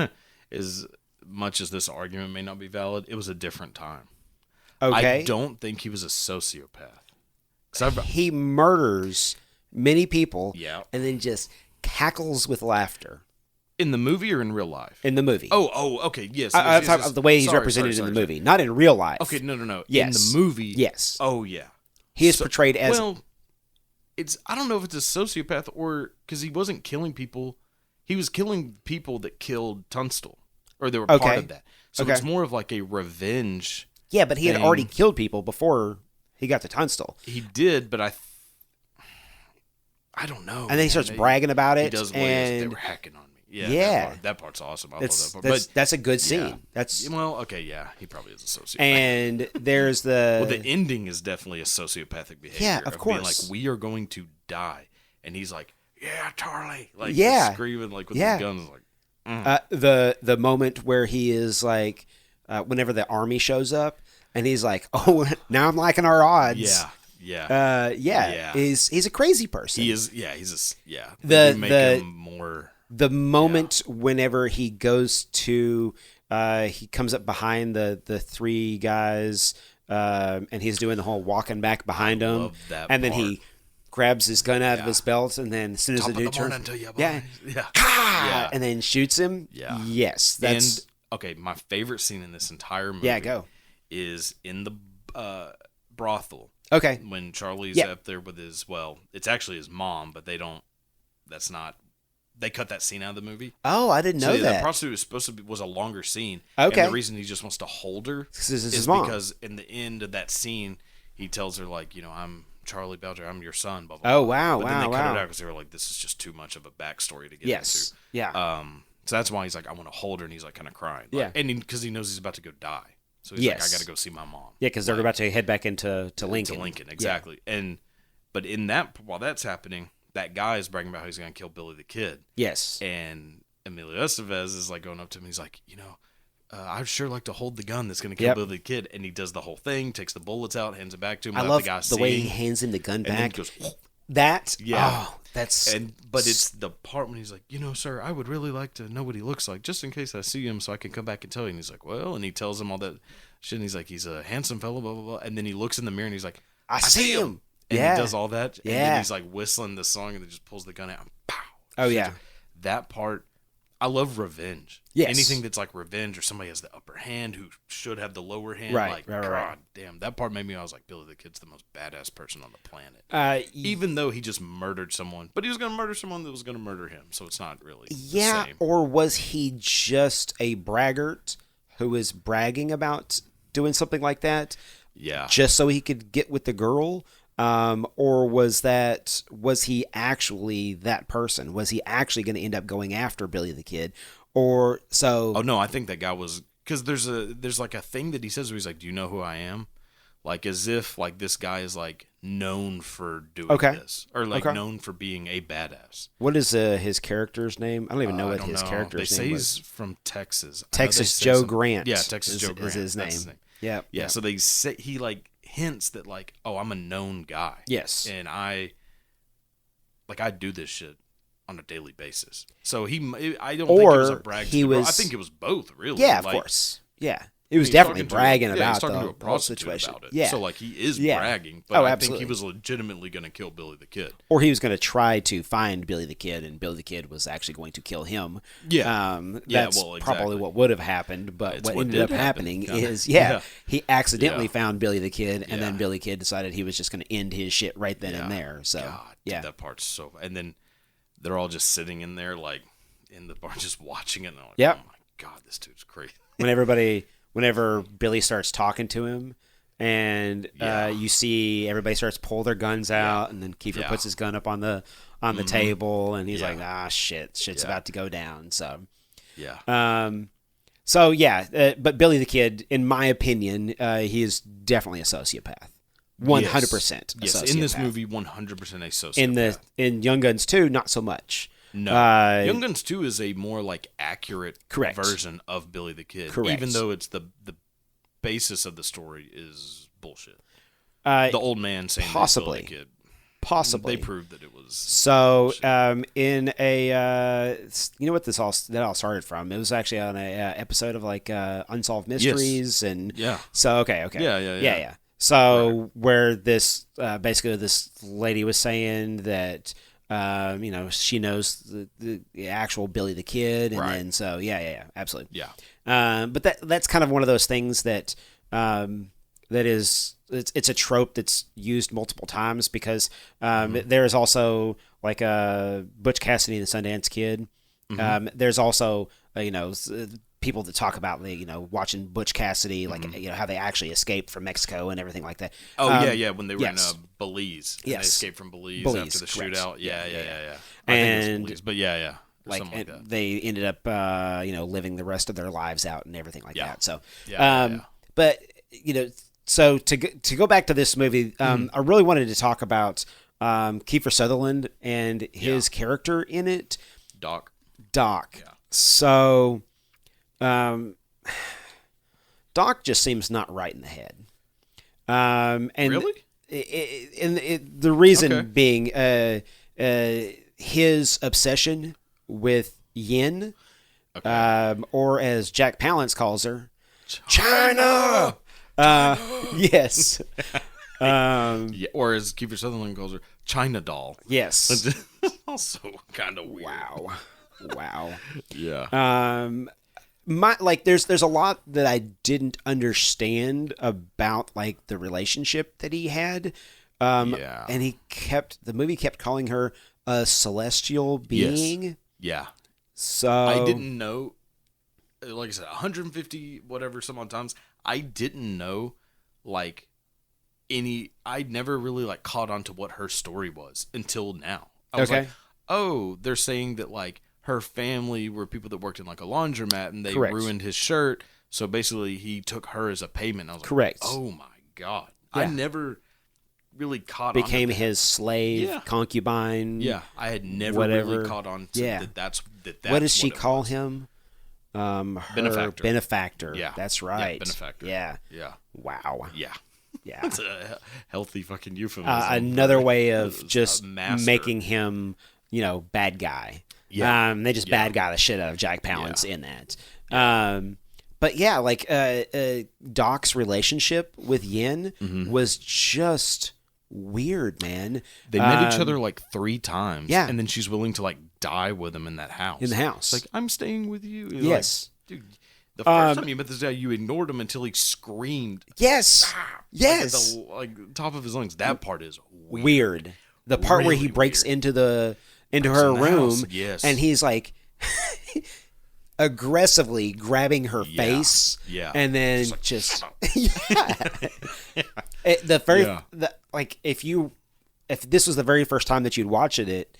as much as this argument may not be valid, it was a different time. Okay. I don't think he was a sociopath. He murders many people and then just cackles with laughter. In the movie or in real life? In the movie. Oh, okay, yes. I'm talking about the way he's represented in the movie, not in real life. Okay, no. Yes. In the movie. Yes. Oh, yeah. He is portrayed as... Well, I don't know if it's a sociopath or... Because he wasn't killing people. He was killing people that killed Tunstall. Or they were part of that. So it's more of like a revenge... Yeah, but he had already killed people before he got to Tunstall. He did, but I don't know. And then he starts bragging about it. He does. And they were hacking on me. Yeah. That part's awesome. I love that part. But that's a good scene. Yeah. That's okay. Yeah, he probably is a sociopath. And there's the the ending is definitely a sociopathic behavior. Yeah, of course. Being like, we are going to die, and he's like, yeah, Charlie, like screaming like with his guns, like. The moment where he is like, whenever the army shows up, and he's like, oh, now I'm liking our odds. Yeah. He's a crazy person. He is. Yeah, They make him more. The moment whenever he goes to, he comes up behind the 3 guys, and he's doing the whole walking back behind them, and then he grabs his gun out of his belt, and then as soon as the dude turns, and then shoots him. Yeah. Yes, that's. And okay, my favorite scene in this entire movie. Is in the brothel. Okay. When Charlie's up there with it's actually his mom, but they cut that scene out of the movie. Oh, I didn't know that. That prostitute was a longer scene. Okay. And the reason he just wants to hold her is because in the end of that scene, he tells her, like, I'm Charlie Belcher, I'm your son, blah, blah, blah. Oh, wow, but then they cut it out because they were like, this is just too much of a backstory to get into. Yeah. So that's why he's like, I want to hold her, and he's like kind of crying. Like, and because he knows he's about to go die. So he's like, I got to go see my mom. Yeah, because they're about to head back into Lincoln. To Lincoln, exactly. Yeah. But while that's happening, that guy is bragging about how he's going to kill Billy the Kid. Yes. And Emilio Estevez is like going up to him. He's like, I'd sure like to hold the gun that's going to kill Billy the Kid. And he does the whole thing, takes the bullets out, hands it back to him. I love the way he hands him the gun back. And then he goes, that. Yeah. Oh, that's. But it's the part when he's like, sir, I would really like to know what he looks like, just in case I see him, so I can come back and tell you. And he's like, well, and he tells him all that shit. And he's like, he's a handsome fellow, blah blah blah. And then he looks in the mirror and he's like, I see him. And he does all that. And then he's like whistling the song, and then just pulls the gun out. And pow. Oh yeah. That part. I love revenge. Yes. Anything that's like revenge, or somebody has the upper hand who should have the lower hand. Right. God damn. That part made me, I was like, Billy the Kid's the most badass person on the planet. Even though he just murdered someone. But he was going to murder someone that was going to murder him. So it's not really the same. Or was he just a braggart who was bragging about doing something like that? Yeah. Just so he could get with the girl? Or was he actually that person? Was he actually going to end up going after Billy the Kid? Oh no, I think that guy was, because there's like a thing that he says where he's like, do you know who I am? Like, as if like this guy is like known for doing this, or like known for being a badass. What is his character's name? I don't even know what his character's name was. They say he's from Texas. Texas Joe Grant. Yeah, Texas Joe Grant is his name. Yeah. Yeah. So they say he like hints that like, oh, I'm a known guy. Yes. And I do this shit on a daily basis. So I don't think it was a brag. I think it was both, really. Yeah, of course. Yeah. He was definitely bragging about he's talking to a the whole prostitute situation. about it. Yeah. So, like, he is bragging, but I think he was legitimately going to kill Billy the Kid. Or he was going to try to find Billy the Kid, and Billy the Kid was actually going to kill him. Yeah. That's probably what would have happened, but what ended up happening is, he accidentally found Billy the Kid, and then Billy the Kid decided he was just going to end his shit right then and there. So, God, dude, that part's so... And then they're all just sitting in there, like, in the bar, just watching it, and I'm like, oh my God, this dude's crazy. Whenever Billy starts talking to him, and you see everybody starts to pull their guns out, and then Kiefer puts his gun up on the table, and he's like, shit's about to go down. So but Billy the Kid, in my opinion, he is definitely a sociopath. 100%. Yes, in this movie, 100% a sociopath. In Young Guns 2, not so much. No, Young Guns 2 is a more like accurate version of Billy the Kid, even though it's the basis of the story is bullshit. The old man saying possibly, Billy the Kid. Possibly, they proved that it was so. In a you know what that all started from? It was actually on a episode of like Unsolved Mysteries, and so okay. So where this basically this lady was saying that. She knows the actual Billy the Kid, and then so absolutely, but that's kind of one of those things that that is it's a trope that's used multiple times because there is also like a Butch Cassidy and the Sundance Kid. There's also people that talk about watching Butch Cassidy, like how they actually escaped from Mexico and everything like that. Oh when they were in Belize, and they escaped from Belize after the shootout. Yeah. I think it was Belize, but like that. They ended up living the rest of their lives out and everything like that. So but so to go back to this movie, I really wanted to talk about Kiefer Sutherland and his character in it, Doc. Yeah. So. Doc just seems not right in the head. And really? The reason being his obsession with Yin, or as Jack Palance calls her, China. Yes. Or as Kiefer Sutherland calls her, China doll. Yes. Also kind of weird. Wow. Yeah. There's a lot that I didn't understand about like the relationship that he had, and the movie kept calling her a celestial being. Yes. Yeah. So I didn't know. Like I said, 150 whatever some odd times. I didn't know like any. I never really like caught on to what her story was until now. I was like, oh, they're saying that like. Her family were people that worked in like a laundromat, and they ruined his shirt. So basically, he took her as a payment. I was like, oh my God. Yeah. I never really caught on. Became his slave, concubine. Yeah, I had never really caught on to that's what does she call him? Benefactor. Yeah. That's right. Yeah, benefactor. Yeah. Wow. Yeah. That's a healthy fucking euphemism. Another way of just making him, bad guy. Yeah. They just bad guy the shit out of Jack Palance in that. But like Doc's relationship with Yin was just weird, man. They met each other like 3 times. Yeah. And then she's willing to like die with him in that house. In the house. It's like, I'm staying with you. Yes. Like, dude, the first time you met this guy, you ignored him until he screamed. Yes. Yes. Like, the top of his lungs. That part is weird. The part where he breaks into her room, and he's like aggressively grabbing her face, and then just if this was the very first time that you'd watch it,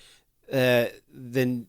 then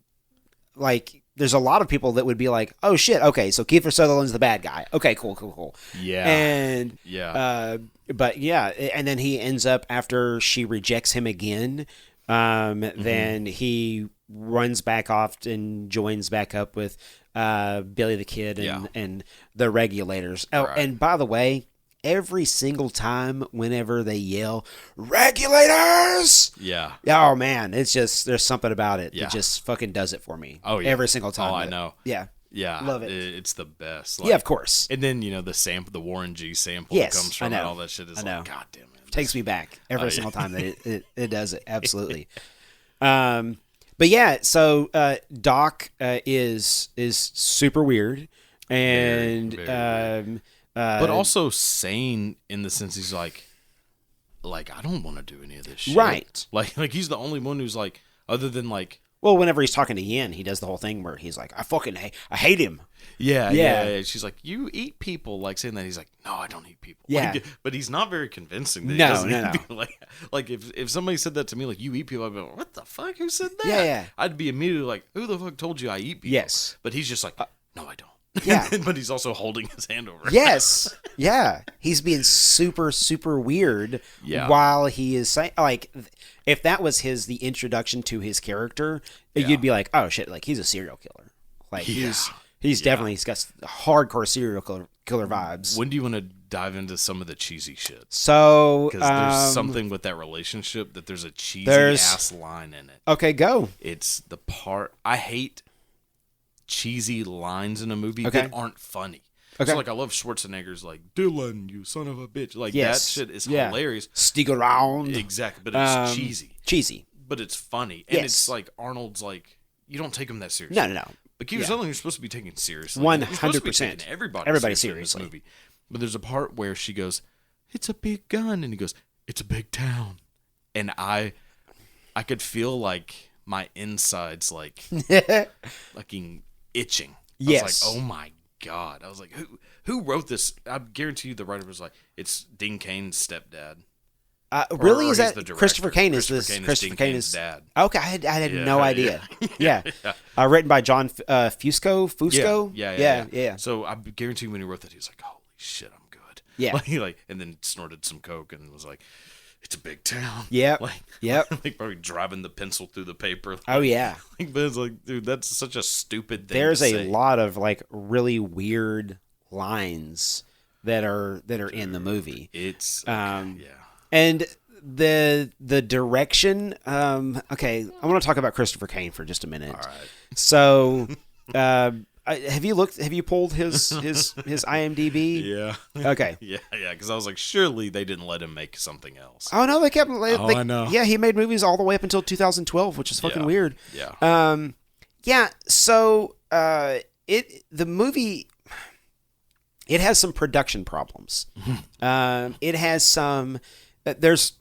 like there's a lot of people that would be like, oh shit, okay, so Kiefer Sutherland's the bad guy. Okay, cool. Yeah. And and then he ends up, after she rejects him again, then he runs back off and joins back up with Billy the Kid and the Regulators. Oh, and by the way, every single time whenever they yell "Regulators," man, it's just there's something about it that just fucking does it for me. Oh yeah, every single time. I know. Yeah. Yeah, love it. It's the best. Yeah, of course. And then the Warren G sample Yes, that comes from I it, know. all that shit is I know. like, God damn it, Takes me back every single time that it does it. Absolutely. But yeah, so Doc is super weird and Very weird. But also sane in the sense he's like I don't want to do any of this shit. Right. Like he's the only one who's like, other than like, well, whenever he's talking to Yin, he does the whole thing where he's like, I hate him. Yeah. She's like, you eat people, like saying that. He's like, no, I don't eat people. Yeah. Like, but he's not very convincing. That No. eat people. Like if somebody said that to me, like, you eat people, I'd be like, what the fuck? Who said that? Yeah. I'd be immediately like, who the fuck told you I eat people? Yes. But he's just like, no, I don't. Yeah. But he's also holding his hand over. Yes. Yeah. He's being super, super weird while he is saying, like, if that was the introduction to his character, you'd be like, oh shit, like, he's a serial killer. Like, he's definitely, he's got hardcore serial killer vibes. When do you want to dive into some of the cheesy shit? So, because there's something with that relationship that there's a cheesy ass line in it. Okay, go. It's the part I hate. Cheesy lines in a movie that aren't funny. So like, I love Schwarzenegger's like, Dylan, you son of a bitch. Like, that shit is hilarious. Stick around. Exactly, but it's cheesy. Cheesy. But it's funny. And it's like, Arnold's like, you don't take him that seriously. No. But Kiefer Sutherland, you're supposed to be taken seriously. 100%. Everybody seriously in this movie. But there's a part where she goes, it's a big gun. And he goes, it's a big town. And I could feel like my insides like fucking itching. I was like, oh my God. I was like, who wrote this? I guarantee you the writer was like, it's Dean Cain's stepdad. Really? Is that Christopher Cain? Christopher Cain's dad. Okay, I had no idea. Yeah. Written by John Fusco. Yeah. So I guarantee you when he wrote that, he was like, holy shit, I'm good. Yeah. Like, and then snorted some coke and was like, it's a big town. Yep. Like probably driving the pencil through the paper. Oh yeah. But it's like, dude, that's such a stupid thing. There's to a say. lot of like really weird lines that are in the movie. It's and the direction. Okay, I want to talk about Christopher Cain for just a minute. All right. So, have you pulled his IMDb? Yeah. Okay. Yeah. Because I was like, surely they didn't let him make something else. Oh no, they kept. I know. Yeah, he made movies all the way up until 2012, which is fucking weird. Yeah. Yeah. So, the movie. It has some production problems. It has some. There's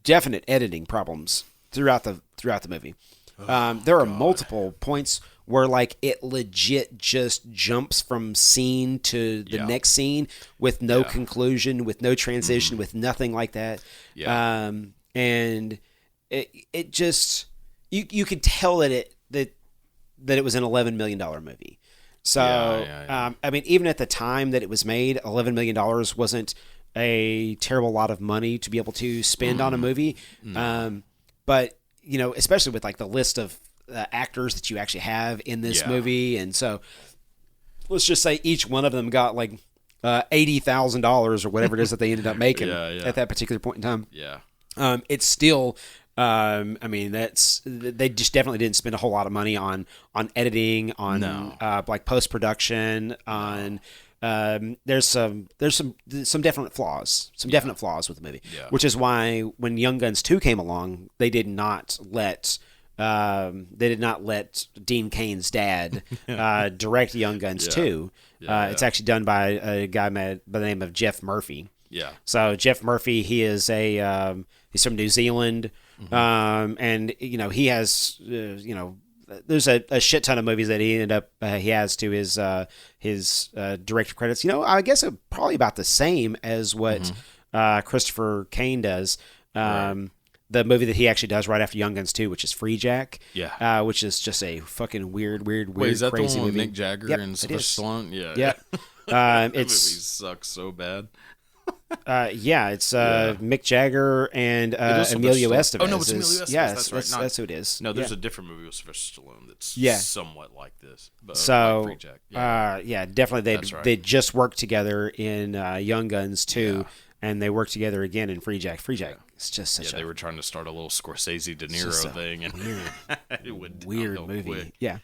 definite editing problems throughout the movie. There are multiple points where like it legit just jumps from scene to the next scene with no conclusion, with no transition, with nothing like that. Yeah. And it just you could tell that it was an $11 million movie. So I mean, even at the time that it was made, $11 million wasn't a terrible lot of money to be able to spend on a movie. But you know, especially with like the list of actors that you actually have in this movie, and so let's just say each one of them got like $80,000 or whatever it is that they ended up making at that particular point in time. Yeah. It's still. I mean, they just definitely didn't spend a whole lot of money on editing, on like post production, on. There's some definite flaws, definite flaws with the movie, which is why when Young Guns 2 came along, they did not let Dean Cain's dad direct Young Guns 2. It's actually done by a guy by the name of Jeff Murphy. Yeah. So Jeff Murphy, he is he's from New Zealand, and you know he has there's a shit ton of movies that he ended up he has to his director credits. You know, I guess probably about the same as what Christopher Cain does. The movie that he actually does right after Young Guns 2, which is Free Jack. Yeah. Which is just a fucking weird, Wait, is that crazy the one movie. with Mick Jagger and Sylvester Stallone? Yeah. Yeah. That movie sucks so bad. It's Mick Jagger and Emilio Estevez. Oh no, it's Emilio Estevez. Yes, that's who it is. No, there's a different movie with Sylvester Stallone that's somewhat like this. But so, like Free Jack. Definitely they just worked together in Young Guns 2, and they worked together again in Free Jack. Free Jack is just such they were trying to start a little Scorsese De Niro thing, and it would weird movie. Quick. Yeah.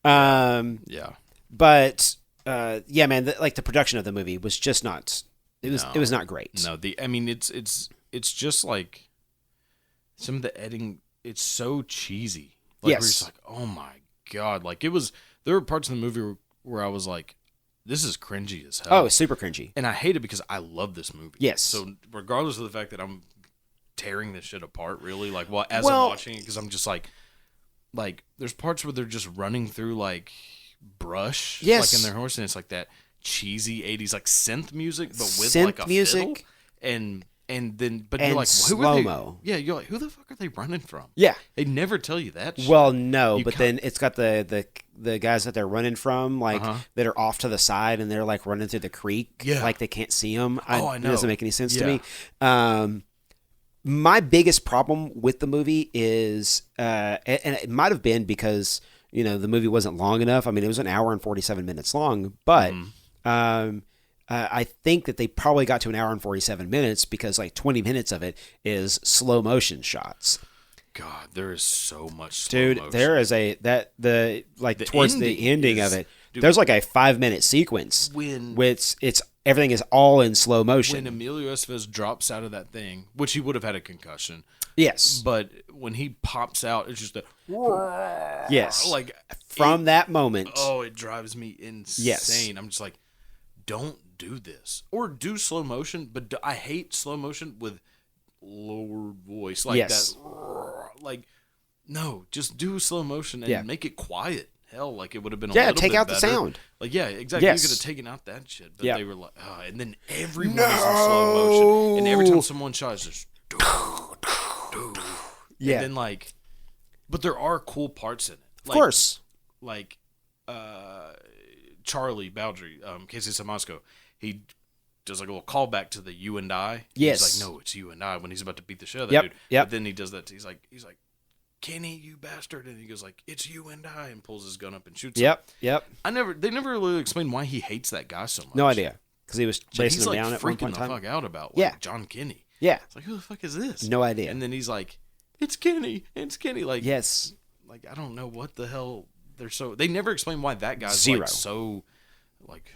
Yeah. But yeah, man, the production of the movie was just not. It was not great. No, it's just like some of the editing. It's so cheesy. Like, yes. Where it's like, oh my god, like it was. There were parts of the movie where I was like, this is cringy as hell. Oh, it's super cringy. And I hate it because I love this movie. Yes. So regardless of the fact that I'm tearing this shit apart, really, like, I'm watching it, because I'm just like there's parts where they're just running through like brush, yes, like in their horse, and it's like that cheesy 80s like synth music, but with synth like a music, fiddle, and then but and you're like, slow-mo. Yeah, you're like, who the fuck are they running from? Yeah, they never tell you that shit. Well, no, but then it's got the guys that they're running from, like that are off to the side, and they're like running through the creek, like they can't see them. I know. It doesn't make any sense to me. My biggest problem with the movie is, and it might have been because the movie wasn't long enough. I mean, it was an hour and 47 minutes long, but I think that they probably got to an hour and 47 minutes because like 20 minutes of it is slow motion shots. God, there is so much slow motion. There is towards the ending of it. Dude, there's like a 5-minute sequence with everything is all in slow motion. When Emilio Estevez drops out of that thing, which he would have had a concussion. Yes. But when he pops out, it's just a... Yes. Like, from that moment. Oh, it drives me insane. Yes. I'm just like, don't do this. Or do slow motion, but I hate slow motion with lower voice. Like that. Like, no, just do slow motion and make it quiet. Hell, like it would have been a little bit better. Yeah, take out the sound. Like, yeah, exactly. Yes. You could have taken out that shit. But they were like, and then everyone is in slow motion. And every time someone shot, it's just, yeah. And then, like, but there are cool parts in it. Like, of course. Like, Charlie Bowdry, Casey Samasco, he does like a little callback to the you and I. Yes. He's like, no, it's you and I, when he's about to beat the shit out of that dude. Yep. But then he does that. He's like, Kenny, you bastard, and he goes like, it's you and I, and pulls his gun up and shoots him. Yep. They never really explained why he hates that guy so much. No idea, because he was chasing him down at one point. He's in like time. freaking the fuck out about like John Kenny. Yeah, it's like, who the fuck is this? No idea. And then he's like, it's Kenny. Like, yes, like I don't know what the hell they never explain why that guy's Zero. Like so like.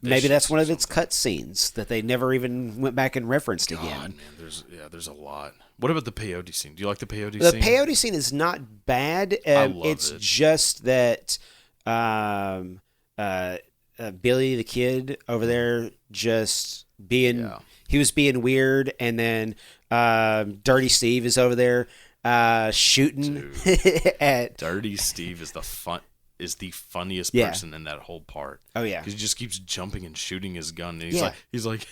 Maybe that's one of its cut scenes that they never even went back and referenced again. Man, there's a lot. What about the peyote scene? Do you like the peyote scene? The peyote scene is not bad. I love it's it. Just that Billy the Kid over there just being he was being weird, and then Dirty Steve is over there shooting at Dirty Steve is the funniest person in that whole part. Oh yeah, because he just keeps jumping and shooting his gun, and he's like,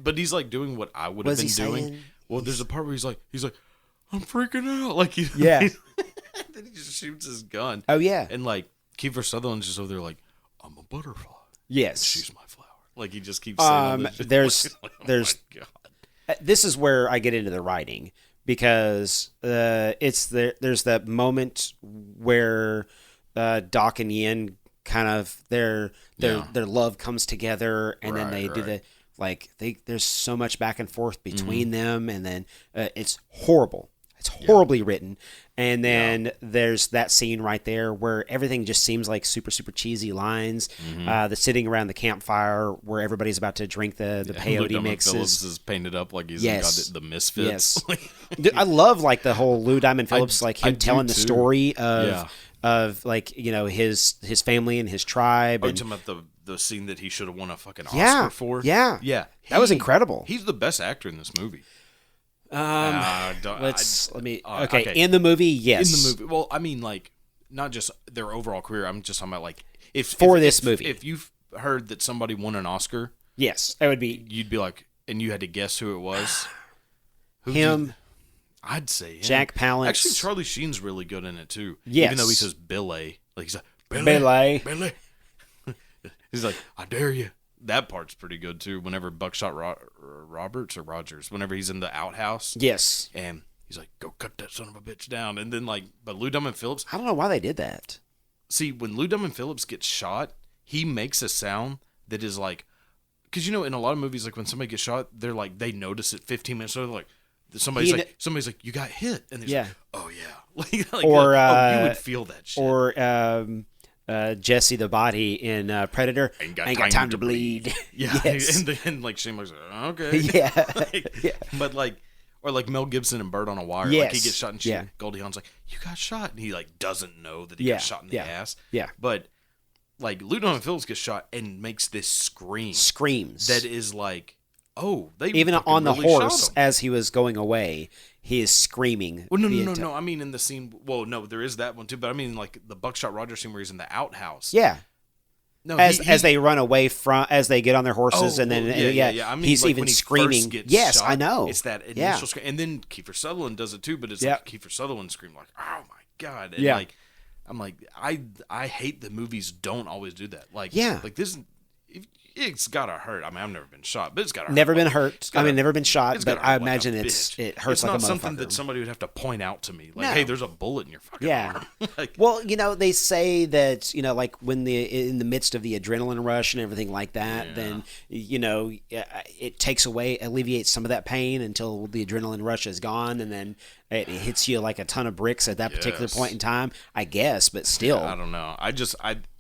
but he's like doing what I would have been doing. Saying? Well, there's a part where he's like, I'm freaking out, like then he just shoots his gun. Oh yeah, and like Kiefer Sutherland's just over there like, I'm a butterfly. Yes, she's my flower. Like he just keeps saying there's this is where I get into the writing, because there's that moment where Doc and Yin kind of their love comes together, and then they do the there's so much back and forth between them, and then it's horrible. It's horribly written. And then there's that scene right there where everything just seems like super, super cheesy lines. The sitting around the campfire where everybody's about to drink the peyote mixes. Phillips is painted up like he's got the Misfits. Yes. Dude, I love like the whole Lou Diamond Phillips, like him telling the story of like, his family and his tribe. Are you talking about the scene that he should have won a fucking Oscar for? Yeah. That was incredible. He's the best actor in this movie. In the movie, yes. In the movie. Well, I mean, like, not just their overall career. I'm just talking about, like, if this movie. If you've heard that somebody won an Oscar, yes, it would be. You'd be like, and you had to guess who it was. Him. I'd say him. Jack Palance. Actually, Charlie Sheen's really good in it too. Yes. Even though he says Billy, like he's like Billy. He's like, I dare you. That part's pretty good too. Whenever Buckshot Roberts or Rogers, whenever he's in the outhouse, yes, and he's like, "Go cut that son of a bitch down," and then but Lou Diamond Phillips, I don't know why they did that. See, when Lou Diamond Phillips gets shot, he makes a sound that is like, because in a lot of movies, like when somebody gets shot, they're like they notice it 15 minutes later, like somebody's like, you got hit, and they're like, oh yeah, like, or you would feel that shit. Or Jesse the Body in Predator. Ain't got time to bleed. Yeah, yes. and then like Shane Black's like, okay, yeah, yeah. But like, or like Mel Gibson in Bird on a Wire. Yes. Like he gets shot and Goldie Hawn's like, you got shot, and he like doesn't know that he got shot in the ass. Yeah, but like Lou Diamond Phillips gets shot and makes this screams that is like, oh, they even on the really horse as he was going away, he is screaming. Well, no. I mean, in the scene. Well, no, there is that one too. But I mean, like the Buckshot Rogers scene where he's in the outhouse. Yeah. No, as they run away from, as they get on their horses, and then I mean, he's like even when he screaming. First gets yes, shot, I know. It's that initial scream, and then Kiefer Sutherland does it too. But it's like Kiefer Sutherland scream like, "Oh my god!" And like, I'm like, I hate that movies don't always do that. Like, like this. It's gotta hurt. I mean, I've never been shot, but it's gotta hurt. Never been hurt. Never been shot, but I imagine it hurts it's like a motherfucker. It's not something that somebody would have to point out to me. Like, hey, there's a bullet in your fucking arm. Like, well, they say that, like when in the midst of the adrenaline rush and everything like that, then, it alleviates some of that pain until the adrenaline rush is gone, and then it hits you like a ton of bricks at that particular point in time, I guess, but still. I don't know.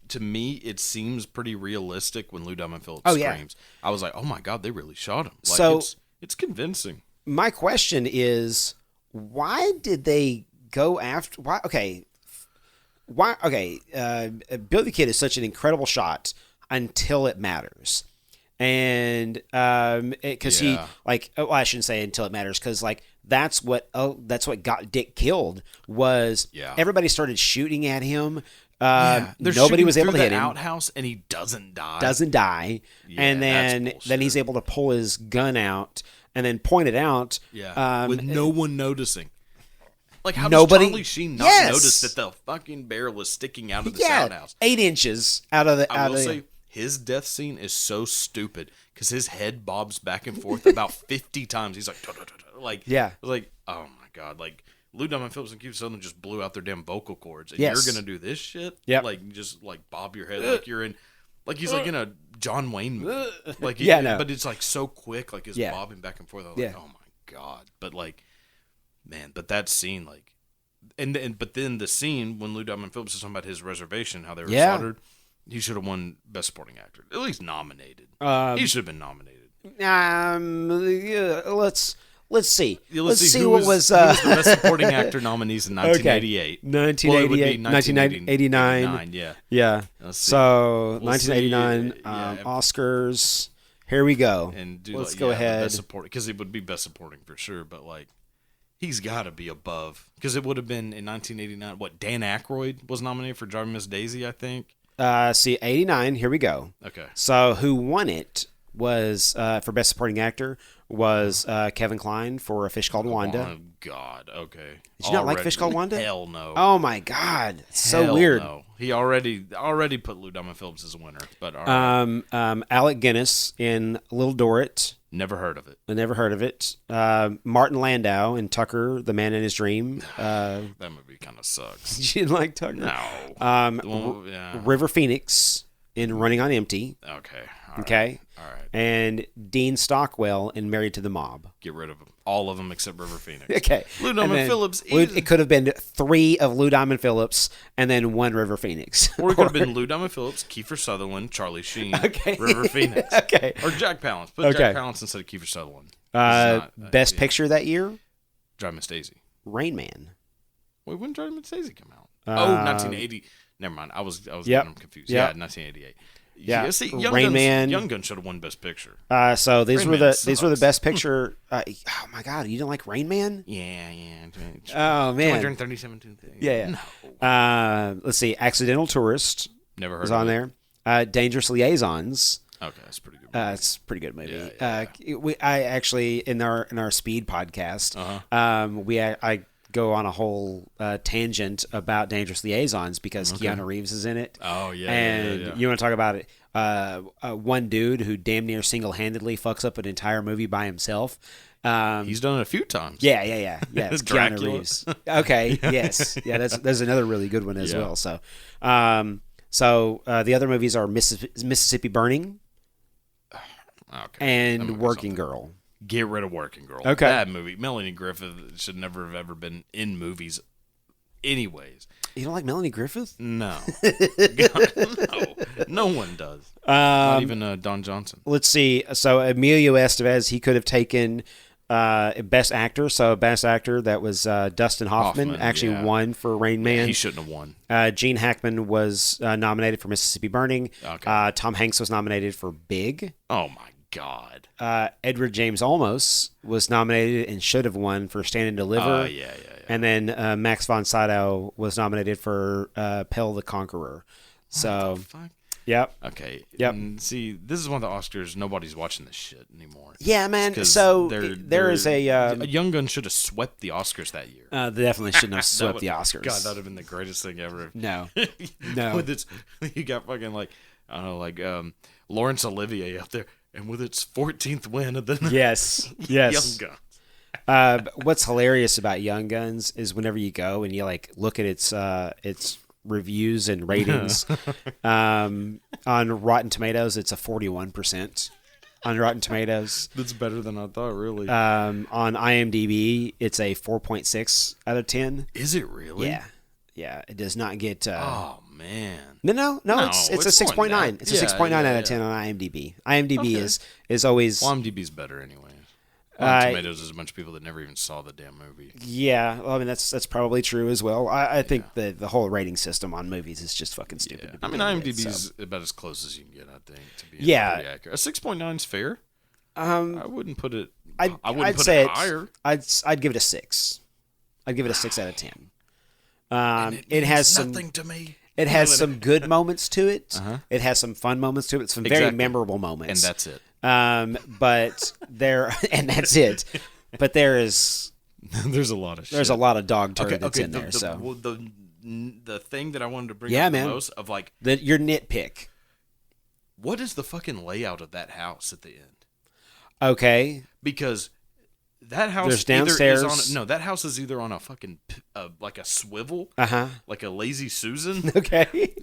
To me, it seems pretty realistic when Lou Diamond Phillips screams. I was like, oh my God, they really shot him. Like, so it's convincing. My question is, why did they go after? Why? Okay, Billy the Kid is such an incredible shot until it matters, and because he I shouldn't say until it matters, because like that's what got Dick killed was everybody started shooting at him. Nobody was able to hit him. Outhouse, and he doesn't die. And then he's able to pull his gun out and then point it out. With no one noticing. Like, how does Charlie Sheen not notice that the fucking barrel is sticking out of this outhouse? 8 inches out of the. I will say his death scene is so stupid because his head bobs back and forth about 50 times. He's like, like, like, oh my God, like. Lou Diamond Phillips and Kiefer Sutherland just blew out their damn vocal cords, and you're gonna do this shit? Yeah, like just like bob your head like you're in, like he's like in a John Wayne movie. Like but it's like so quick, like his bobbing back and forth. I was like, oh my God! But like, man, but that scene, like, but then the scene when Lou Diamond Phillips is talking about his reservation, how they were slaughtered, he should have won Best Supporting Actor, at least nominated. He should have been nominated. Let's see. Let's see what was the Best Supporting Actor nominees in 1988. 1989. Yeah. So 1989 Oscars. Here we go. And let's go ahead. Because it would be Best Supporting for sure, but like he's got to be above, because it would have been in 1989. What, Dan Aykroyd was nominated for Driving Miss Daisy, I think. 89. Here we go. Okay. So who won it was for Best Supporting Actor was Kevin Kline for A Fish Called Wanda. Oh God, okay. Did you not like Fish Called Wanda? Hell no. Oh my God, so weird. No. He already put Lou Diamond Phillips as a winner, but Alec Guinness in Little Dorrit. Never heard of it. I never heard of it. Martin Landau in Tucker, The Man in His Dream. That movie kind of sucks. You didn't like Tucker? No. River Phoenix in Running on Empty. Okay. All right. And Dean Stockwell in Married to the Mob. Get rid of them. All of them except River Phoenix. Okay. Lou Diamond Phillips. It could have been 3 of Lou Diamond Phillips and then 1 River Phoenix. Or it could have been Lou Diamond Phillips, Kiefer Sutherland, Charlie Sheen, River Phoenix. Okay. Or Jack Palance. Put Jack Palance instead of Kiefer Sutherland. Best Picture that year? Driving Miss Daisy. Rain Man. Wait, when did Driving Miss Daisy come out? 1980. Never mind. I was getting them confused. Yeah, 1988. Yeah, see, Young Guns should have won Best Picture. So these were the Best Picture. Oh my God, you didn't like Rain Man? Yeah. Oh man, 237. Yeah. No. Let's see, Accidental Tourist. Never heard. Was on there. Dangerous Liaisons. Okay, that's pretty good. It's a pretty good movie. Yeah. I actually in our Speed podcast, I go on a whole tangent about Dangerous Liaisons because Keanu Reeves is in it. Oh, yeah. And you want to talk about it? One dude who damn near single-handedly fucks up an entire movie by himself. He's done it a few times. Yeah. It's Keanu Reeves. Okay, yes. Yeah, there's another really good one as well. So, the other movies are Mississippi Burning and Working Girl. Get rid of Working Girl. Okay. Bad movie. Melanie Griffith should never have ever been in movies Anyways. You don't like Melanie Griffith? No. No one does. Not even Don Johnson. Let's see. So Emilio Estevez, he could have taken Best Actor. So Best Actor, that was Dustin Hoffman actually won for Rain Man. Yeah, he shouldn't have won. Gene Hackman was nominated for Mississippi Burning. Okay. Tom Hanks was nominated for Big. Oh, my God. Edward James Olmos was nominated and should have won for Stand and Deliver. Yeah. And then Max von Sydow was nominated for Pell the Conqueror. So, what the fuck? Yep. Okay. Yep. And see, this is one of the Oscars. Nobody's watching this shit anymore. Yeah, man. So there is a Young Gun should have swept the Oscars that year. They definitely shouldn't have swept the Oscars. God, that would have been the greatest thing ever. No. With its, you got fucking like, I don't know, like Laurence Olivier out there, and with its 14th win of the yes. Young Guns. What's hilarious about Young Guns is whenever you go and you like look at its reviews and ratings on Rotten Tomatoes, it's a 41% on Rotten Tomatoes. That's better than I thought, really. On IMDb, it's a 4.6 out of 10. Is it really? Yeah. It does not get. Oh man. No. It's a 6.9. It's a 6.9 out of 10 on IMDb. IMDb is always. Well, IMDb's better anyway. Rotten Tomatoes is a bunch of people that never even saw the damn movie. Yeah, well, I mean that's probably true as well. I think the whole rating system on movies is just fucking stupid. I mean, IMDb's about as close as you can get, I think, to be pretty accurate. A 6.9 is fair. I wouldn't put it. I wouldn't put it higher. I'd give it a 6. I'd give it a 6 out of 10. It has nothing to me. It has some good moments to it. It has some fun moments to it. Some very memorable moments, and that's it. But there, and that's it. But there's a lot of shit. There's a lot of dog turd that's in there. The thing that I wanted to bring up the most of like your nitpick. What is the fucking layout of that house at the end? Okay, because that house there's downstairs. That house is either on a fucking like a swivel, like a lazy Susan. Okay.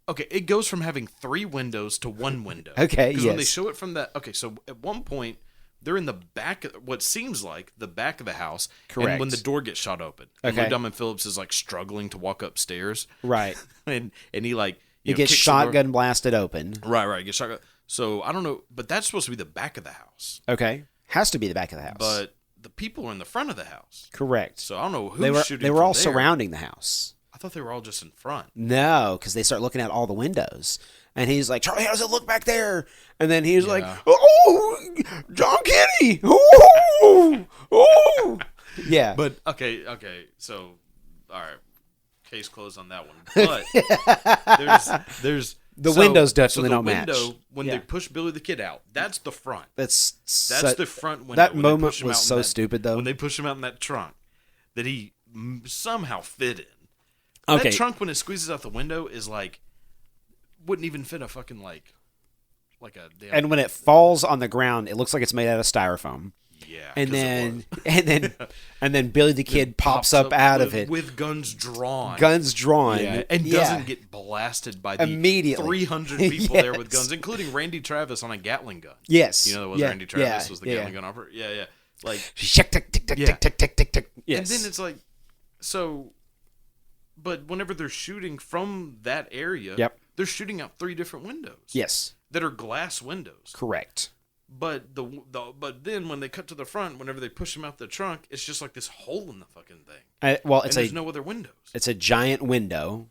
Okay, it goes from having 3 windows to 1 window. Okay, because when they show it from that, so at one point they're in the back, what seems like the back of the house. Correct. And when the door gets shot open, and Lou Diamond Phillips is like struggling to walk upstairs. Right. and he like he gets shotgun blasted open. Right. Gets shotgun. So I don't know, but that's supposed to be the back of the house. Okay, has to be the back of the house. But the people are in the front of the house. Correct. So I don't know who's shooting. They were all surrounding the house. I thought they were all just in front. No, because they start looking at all the windows. And he's like, Charlie, how does it look back there? And then he's like, oh, John Kenny. Oh. Yeah. But, okay. So, all right. Case closed on that one. But there's the windows definitely don't match. When they push Billy the Kid out, that's the front. That's the front window. That moment was so stupid, though. When they push him out in that trunk that he somehow fit in. Okay. That trunk, when it squeezes out the window, is like wouldn't even fit a fucking like a damn. And when it falls on the ground, it looks like it's made out of styrofoam. Yeah. And then Billy the Kid pops up out of it with guns drawn. Yeah. And doesn't get blasted by the immediately 300 people there with guns, including Randy Travis on a Gatling gun. Yes. You know that was Randy Travis was the Gatling gun operator. Yeah. Like tick tick tick tick tick tick tick tick. Yes. And then it's like so. But whenever they're shooting from that area, they're shooting out 3 different windows. Yes. That are glass windows. Correct. But but then when they cut to the front, whenever they push them out the trunk, it's just like this hole in the fucking thing. There's no other windows. It's a giant window.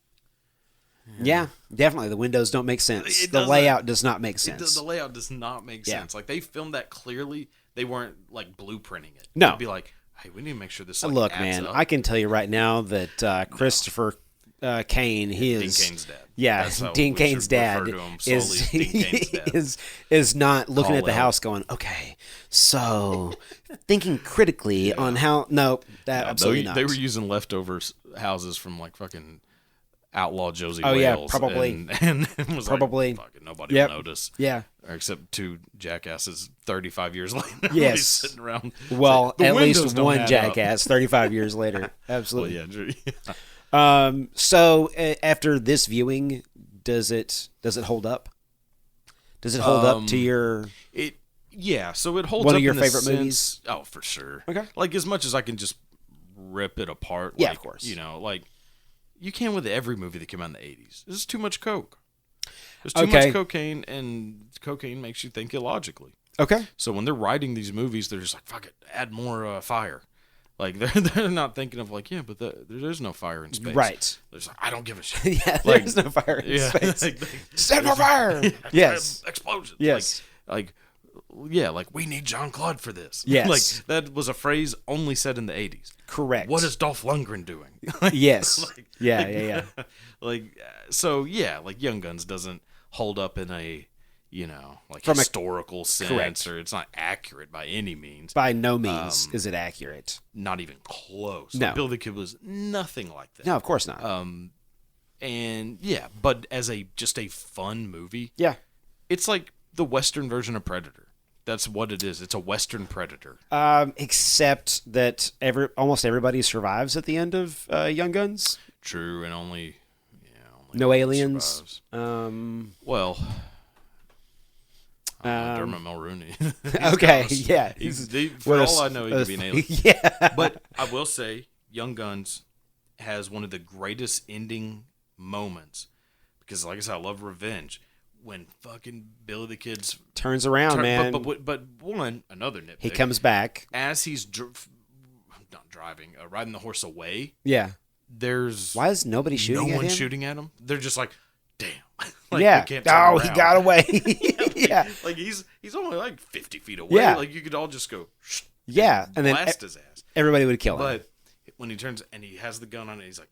Yeah, definitely. The windows don't make sense. The layout does not make sense. The layout does not make sense. Like they filmed that clearly. They weren't like blueprinting it. No. They'd be like, hey, we need to make sure this look, adds man. up. I can tell you right now that Christopher Kane, Dean Kane's dad. Yeah, Dean Kane's dad is not looking at the house going, okay, so thinking critically on how. No, absolutely not. They were using leftover houses from like fucking outlaw Josie Wales. Yeah, probably. And it was probably. Like, fucking nobody will notice. Yeah. Except 2 jackasses 35 years later. Yes. Sitting around. Well, at least one jackass 35 years later. Absolutely. Well, yeah. So after this viewing, does it hold up? Does it hold up to your? Yeah. So it holds one up of your in favorite sense, movies. Oh, for sure. Okay. Like as much as I can just rip it apart. Yeah, like, of course. You know, like you can with every movie that came out in the 80s. There's too much coke. There's too much cocaine, and cocaine makes you think illogically. Okay. So when they're writing these movies, they're just like, fuck it, add more fire. Like, they're not thinking of like, yeah, but there is no fire in space. Right. They're just like, I don't give a shit. Yeah, like, there's no fire in space. like, Set more fire! Yes. Explosions. Yes. Like, yeah, like, we need Jean-Claude for this. Yes. Like, that was a phrase only said in the 80s. Correct. What is Dolph Lundgren doing? Yes. Like, Yeah. Like, so, yeah, like, Young Guns doesn't hold up in a, you know, like From historical sense, correct. or it's not accurate by any means. By no means is it accurate. Not even close. No. Like, Billy the Kid was nothing like that. No, of course not. And yeah, but as just a fun movie, yeah. it's like the Western version of Predator. That's what it is. It's a Western Predator. Except that almost everybody survives at the end of Young Guns. True, and only no aliens. Well, Dermot Mulroney. Okay, yeah. For all I know, he could be an alien. Yeah. But I will say, Young Guns has one of the greatest ending moments because, like I said, I love revenge. When fucking Billy the Kid's turns around, man. But another nitpick. He comes back as he's not driving, riding the horse away. Yeah. Why is nobody shooting at him? No one's shooting at him. They're just like, damn. Like, yeah. He got away. Yeah. Like he's only like 50 feet away. Yeah. Like you could all just go. Yeah, and then blast his ass. Everybody would kill him. But when he turns and he has the gun on it, he's like,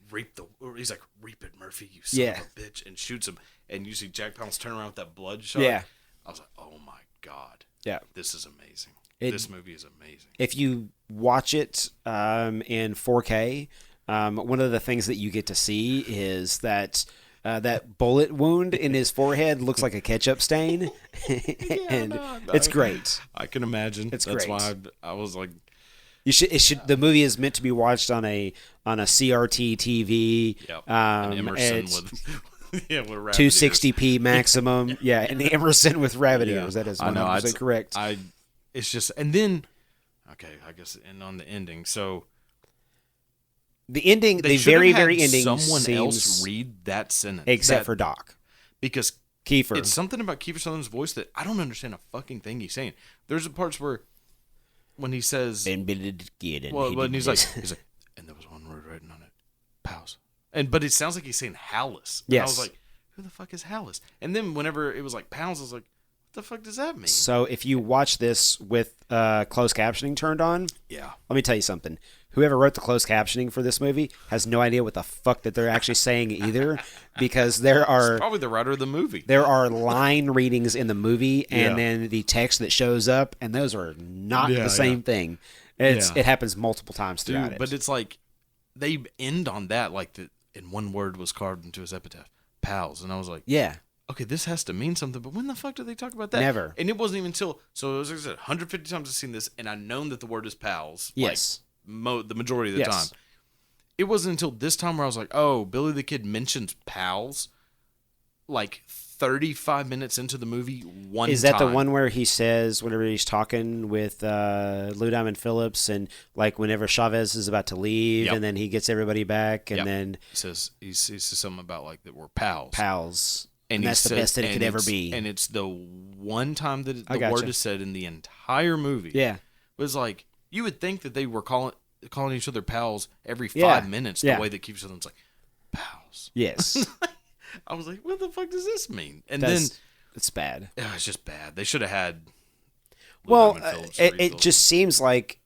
reap it, Murphy, you son of a bitch, and shoots him. And you see Jack Palance turn around with that bloodshot. Yeah. I was like, oh my God. Yeah. This is amazing. This movie is amazing. If you watch it in 4K, one of the things that you get to see is that that bullet wound in his forehead looks like a ketchup stain. It's great. I can imagine. That's great. Why I was like, the movie is meant to be watched on a CRT TV. Yep. An Emerson with 260p maximum. Yeah, an Emerson with rabbit ears. That is 100% correct. It's just, and then, okay, I guess, and on the ending, so the ending, the very ending, someone else read that sentence, except for Doc, because Kiefer. It's something about Kiefer Sutherland's voice that I don't understand a fucking thing he's saying. There's the parts where when he says, and he's like, and there was one word written on it, pals. But it sounds like he's saying Hallis. Yes. And I was like, who the fuck is Hallis? And then whenever it was like pounds, I was like, what the fuck does that mean? So if you watch this with closed captioning turned on, yeah, let me tell you something. Whoever wrote the closed captioning for this movie has no idea what the fuck that they're actually saying either, because it's probably the writer of the movie. There are line readings in the movie, and then the text that shows up, and those are not the same thing. It happens multiple times throughout it. But it's like they end on that, like and one word was carved into his epitaph, pals, and I was like, yeah. Okay, this has to mean something, but when the fuck do they talk about that? Never. And it wasn't even until, so it was, like I said, 150 times I've seen this, and I've known that the word is pals. Yes. Like, the majority of the time. It wasn't until this time where I was like, oh, Billy the Kid mentions pals, like 35 minutes into the movie, one time. Is that the one where he says, whenever he's talking with Lou Diamond Phillips, and like whenever Chavez is about to leave, and then he gets everybody back, and then he says something about like that we're pals. Pals. And that's the best that it could ever be. And it's the one time that the word is said in the entire movie. Yeah. It was like, you would think that they were calling each other pals every 5 minutes, the way that Kiefer Sutherland's like, pals. Yes. I was like, what the fuck does this mean? And it's bad. It's just bad. They should have had it just seems like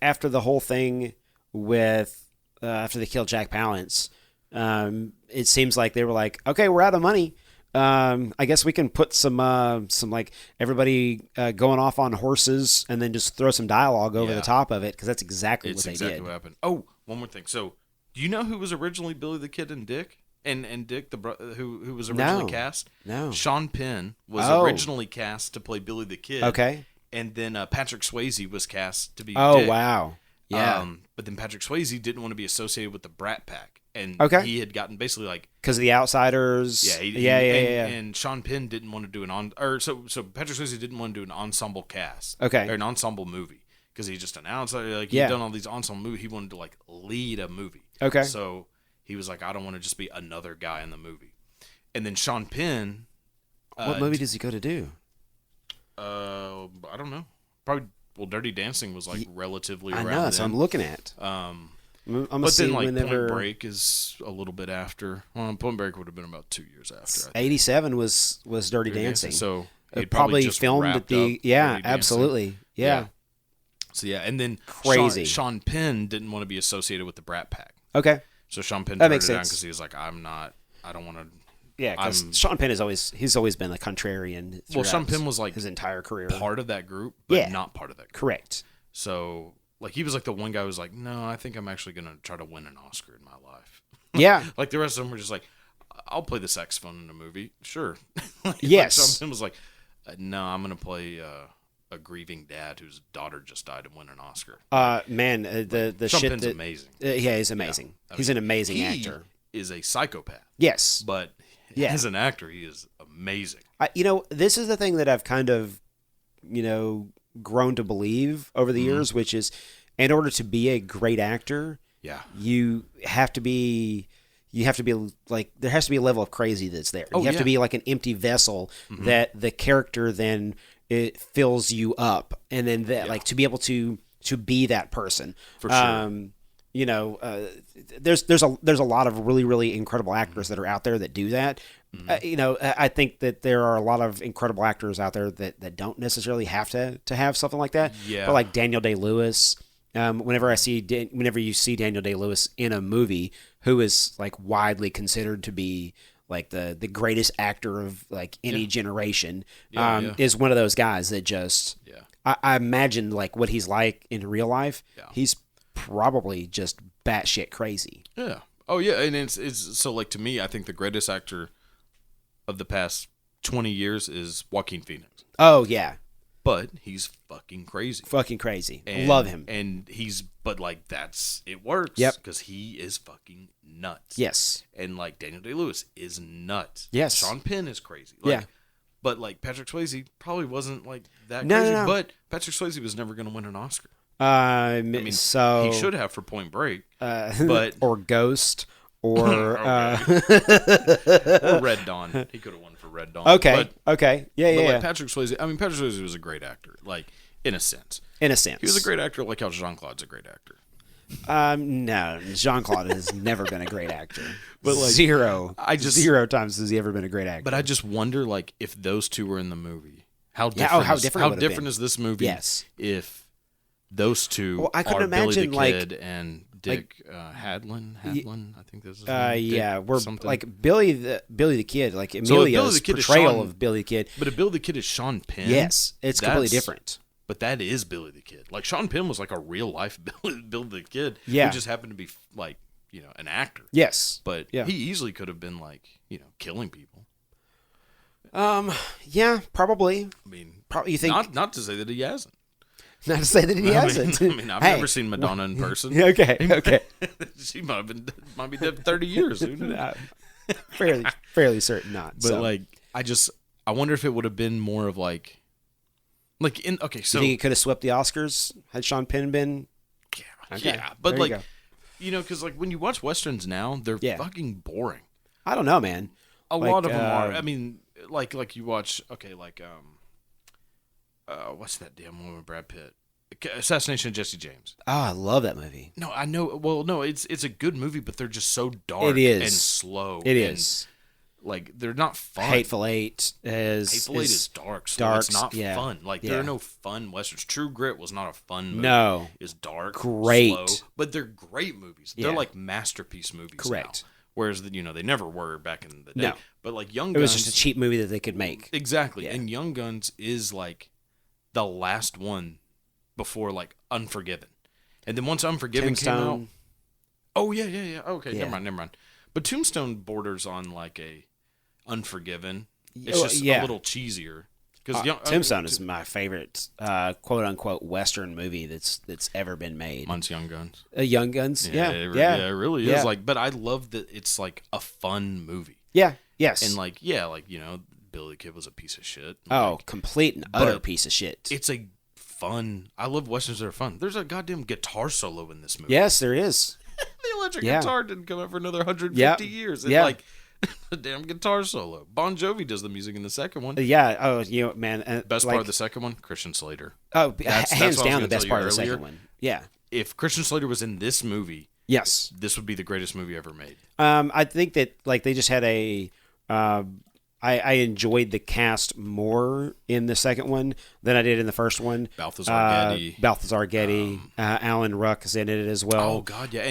after the whole thing with after they killed Jack Palance, it seems like they were like, okay, we're out of money. I guess we can put some like everybody going off on horses and then just throw some dialogue over the top of it, because that's exactly what they did. What happened. Oh, one more thing. So, do you know who was originally Billy the Kid and Dick? And Dick, who was originally cast? No. Sean Penn was originally cast to play Billy the Kid. Okay. And then Patrick Swayze was cast to be Dick. Oh, wow. Yeah. But then Patrick Swayze didn't want to be associated with the Brat Pack. And he had gotten basically like, because of The Outsiders. Yeah, And Sean Penn didn't want to do so Patrick Swayze didn't want to do an ensemble cast. Okay. Or an ensemble movie, because he just announced like he'd done all these ensemble movies. He wanted to like lead a movie. Okay. So he was like, I don't want to just be another guy in the movie. And then Sean Penn. What movie does he go to do? I don't know. Probably. Well, Dirty Dancing was like relatively. I around know. That's what I'm looking at. I'm but then like Point Break is a little bit after. Well, Point Break would have been about 2 years after. 87 was Dirty Dancing. So it probably just filmed at the absolutely yeah. So and then crazy. Sean Penn didn't want to be associated with the Brat Pack. Okay. So Sean Penn turned it down because he was like, I don't want to. Yeah, because Sean Penn he's always been a contrarian. Well, Sean Penn was like his entire career part of that group, but not part of that group. Correct. So like he was like the one guy who was like, no, I think I'm actually gonna try to win an Oscar in my life. Yeah. Like the rest of them were just like, I'll play the saxophone in a movie, sure. Yes. Like Sean Penn was like, no, I'm gonna play a grieving dad whose daughter just died and win an Oscar. Man, the Sean shit Penn's amazing. Yeah, he's amazing. Yeah. He's an amazing actor. Is a psychopath. Yes, but as an actor, he is amazing. This is the thing that I've kind of, grown to believe over the years, which is, in order to be a great actor, you have to be like, there has to be a level of crazy that's there. You have to be like an empty vessel that the character then it fills you up, and then like to be able to be that person. For sure. There's a lot of really, really incredible actors that are out there that do that. I think that there are a lot of incredible actors out there that don't necessarily have to have something like that. Yeah. But like Daniel Day-Lewis, whenever you see Daniel Day-Lewis in a movie, who is like widely considered to be like the greatest actor of like any generation, is one of those guys that just I imagine like what he's like in real life. Yeah. He's probably just batshit crazy. Yeah. Oh yeah, and it's so like to me, I think the greatest actor of the past 20 years is Joaquin Phoenix. Oh yeah. But he's fucking crazy. Fucking crazy. Love him. And but like it works. Yep. Because he is fucking nuts. Yes. And like Daniel Day-Lewis is nuts. Yes. Sean Penn is crazy. Yeah. But like Patrick Swayze probably wasn't like that crazy. No. But Patrick Swayze was never going to win an Oscar. I mean, so he should have for Point Break, but or Ghost, or or Red Dawn. He could have won for Red Dawn. Okay, yeah. Like Patrick Swayze. I mean, Patrick Swayze was a great actor, like in a sense. In a sense, he was a great actor, like how Jean-Claude's a great actor. No, Jean-Claude has never been a great actor. But like zero times has he ever been a great actor. But I just wonder, like, if those two were in the movie, how different is this movie? Yes. If those two I could are imagine, Billy the Kid and Dick Hadlin, I think this is we're something. like Billy the Kid, like Emilio's portrayal of Billy the Kid. But if Billy the Kid is Sean Penn, yes, it's completely different. But that is Billy the Kid. Like Sean Penn was like a real life Billy the Kid. Yeah. Who just happened to be like, an actor. Yes. But he easily could have been like, killing people. Yeah, probably. I mean, you think not to say that he hasn't. Not to say that he hasn't. I've never seen Madonna in person. Okay. She might be dead for 30 years. Fairly certain not. But like, I wonder if it would have been more of like so. You think he could have swept the Oscars had Sean Penn been? Yeah. But like, because like when you watch westerns now, they're fucking boring. I don't know, man. A lot of them are. I mean, like you watch, what's that damn one with Brad Pitt? Assassination of Jesse James. Oh, I love that movie. No, I know. Well, no, it's a good movie, but they're just so dark and slow. It is. Like, they're not fun. Hateful Eight is dark, so it's not fun. Like, there are no fun westerns. True Grit was not a fun movie. No. It's dark, great. slow, but they're great movies. They're like masterpiece movies. Correct. Now. Whereas, they never were back in the day. No. But like Young Guns... It was just a cheap movie that they could make. Exactly. Yeah. And Young Guns is like the last one before like Unforgiven. And then once Unforgiven came out... Oh, yeah. Okay, never mind. But Tombstone borders on like a Unforgiven. It's just a little cheesier. Tombstone is my favorite quote-unquote Western movie that's ever been made. Mine's Young Guns. Young Guns, yeah. It really is. Like, but I love that it's like a fun movie. Yeah, yes. And like, Billy the Kid was a piece of shit. Complete and utter piece of shit. It's a fun. I love westerns that are fun. There's a goddamn guitar solo in this movie. Yes, there is. The electric guitar didn't come out for another 150 years. It's like a damn guitar solo. Bon Jovi does the music in the second one. Yeah. Oh, you know, man. Best part of the second one, Christian Slater. Oh, hands down the best part of the second one. Yeah. If Christian Slater was in this movie, yes, this would be the greatest movie ever made. I think that like they just had a. I enjoyed the cast more in the second one than I did in the first one. Balthazar Getty. Alan Ruck is in it as well. Oh God, yeah,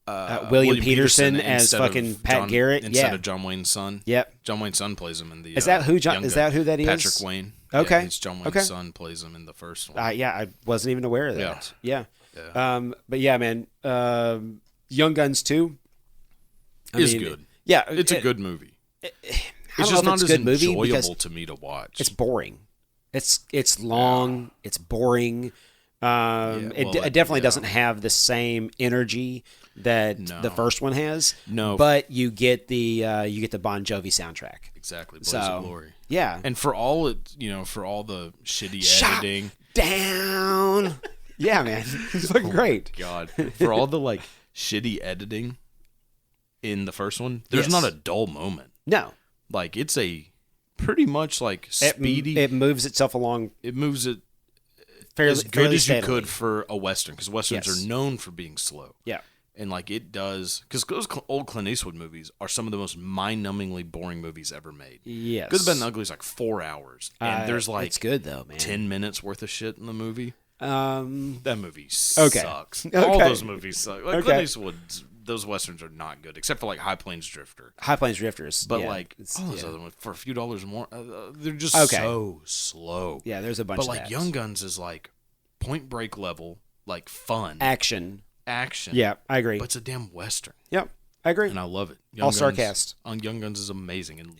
and William Peterson as fucking Pat Garrett instead of John Wayne's son. Yep, John Wayne's son plays him in the. Is that who that is? Patrick Wayne. Okay, it's John Wayne's son plays him in the first one. Yeah, I wasn't even aware of that. Yeah. But yeah, man, Young Guns 2 is good. Yeah, it's a good movie. It's just not as enjoyable to me to watch. It's boring. It's long. It's boring. It definitely doesn't have the same energy that the first one has. No, but you get the Bon Jovi soundtrack. Exactly, Blaze of Glory. Yeah, and for all for all the shitty editing, down. Yeah, man, it's fucking great. God, for all the like shitty editing in the first one, there's not a dull moment. No. Like, it's a pretty much, like, speedy... It moves itself along... It moves it fairly as steadily. You could for a Western, because Westerns are known for being slow. Yeah. And, like, it does... Because those old Clint Eastwood movies are some of the most mind-numbingly boring movies ever made. Yes. Good, Bad, and Ugly is, like, 4 hours. And there's, like... It's good, though, man. 10 minutes worth of shit in the movie. That movie okay. sucks. All those movies suck. Like, Clint Eastwood's... Those Westerns are not good, except for, like, High Plains Drifter. High Plains Drifters. But, like, all those other ones, for a few dollars more, they're just so slow. Yeah, there's a bunch of that. But, like, Young Guns is, like, Point Break level, like, fun. Action. Yeah, I agree. But it's a damn Western. Yep, I agree. And I love it. All-star cast. On Young Guns is amazing. And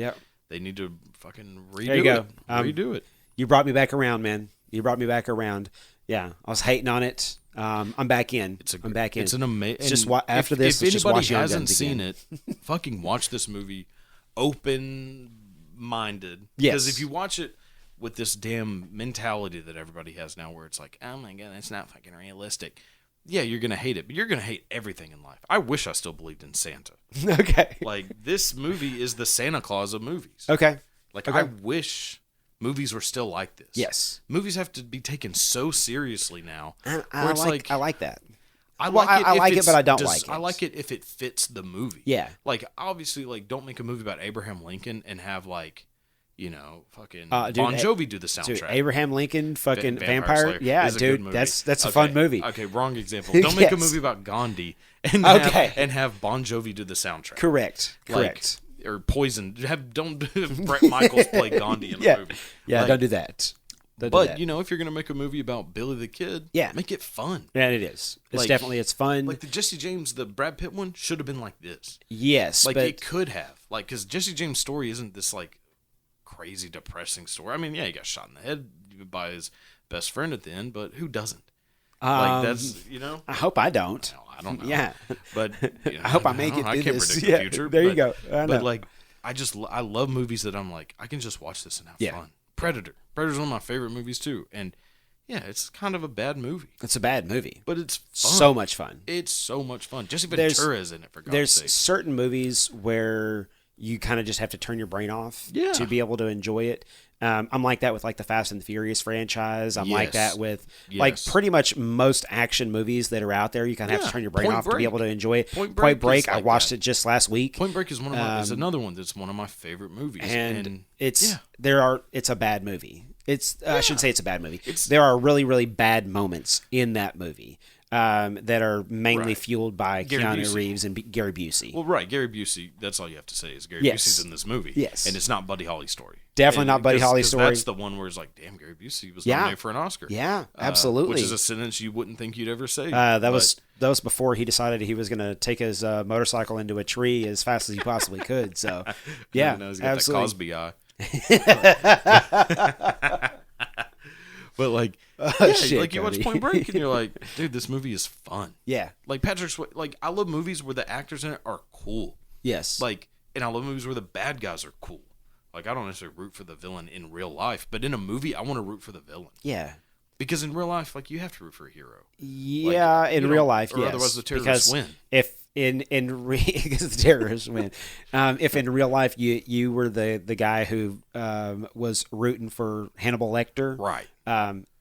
they need to fucking redo there you go. Redo it. You brought me back around, man. You brought me back around. Yeah, I was hating on it. I'm back in. I'm back in. It's an amazing. Just after this, if just anybody watch Young hasn't Guns seen again. it, fucking watch this movie, open-minded. Yes. Because if you watch it with this damn mentality that everybody has now, where it's like, oh my god, it's not fucking realistic. Yeah, you're gonna hate it, but you're gonna hate everything in life. I wish I still believed in Santa. Okay. Like, this movie is the Santa Claus of movies. Okay. Like, I wish movies were still like this. Yes. Movies have to be taken so seriously now. I like that. I like it, but I don't like it. I like it if it fits the movie. Yeah. Like, obviously, like, don't make a movie about Abraham Lincoln and have, like, fucking dude, Bon Jovi do the soundtrack. Dude, Abraham Lincoln, fucking Vampire. Slayer Yeah, is a good dude, movie. that's a fun movie. Okay, wrong example. Don't make a movie about Gandhi and have Bon Jovi do the soundtrack. Correct. Or Poison. Don't have Bret Michaels play Gandhi in a movie. Yeah, like, don't do that. But if you're gonna make a movie about Billy the Kid, make it fun. Yeah, it is. It's fun. Like the Jesse James, the Brad Pitt one should have been like this. Yes, like it could have. Like, because Jesse James' story isn't this like crazy depressing story. I mean, yeah, he got shot in the head by his best friend at the end, but who doesn't? Like, that's I hope I don't. I don't know. Yeah, but I hope I make it. I can't predict the future. There you go. But like, I love movies that I'm like, I can just watch this and have fun. Predator's one of my favorite movies too, and yeah, it's kind of a bad movie. It's a bad movie, but it's fun. So much fun. It's so much fun. Jesse Ventura is in it, for God's sake. There's certain movies where you kind of just have to turn your brain off to be able to enjoy it. I'm like that with like the Fast and the Furious franchise. I'm like that with like pretty much most action movies that are out there. You kind of have to turn your brain off to be able to enjoy it. Point Break. I watched it just last week. Point Break is is another one that's one of my favorite movies. And it's a bad movie. I shouldn't say it's a bad movie. There are really, really bad moments in that movie that are mainly fueled by Keanu Reeves and Gary Busey. Well, right. Gary Busey, that's all you have to say is Gary Busey's in this movie. Yes. And it's not Buddy Holly's story. Definitely not Buddy Holly's story. That's the one where it's like, damn, Gary Busey was nominated for an Oscar. Yeah, absolutely. Which is a sentence you wouldn't think you'd ever say. That was before he decided he was going to take his motorcycle into a tree as fast as he possibly could. So, yeah, he's got absolutely. That Cosby eye. But like, like you watch Point Break and you're like, dude, this movie is fun. Yeah. Like Patrick Swayze, like I love movies where the actors in it are cool. Yes. Like, and I love movies where the bad guys are cool. Like, I don't necessarily root for the villain in real life, but in a movie, I want to root for the villain. Yeah. Because in real life, like, you have to root for a hero. Yeah, like, in real life, or yes. otherwise the terrorists win. If because the terrorists win. If in real life you were the guy who was rooting for Hannibal Lecter, right?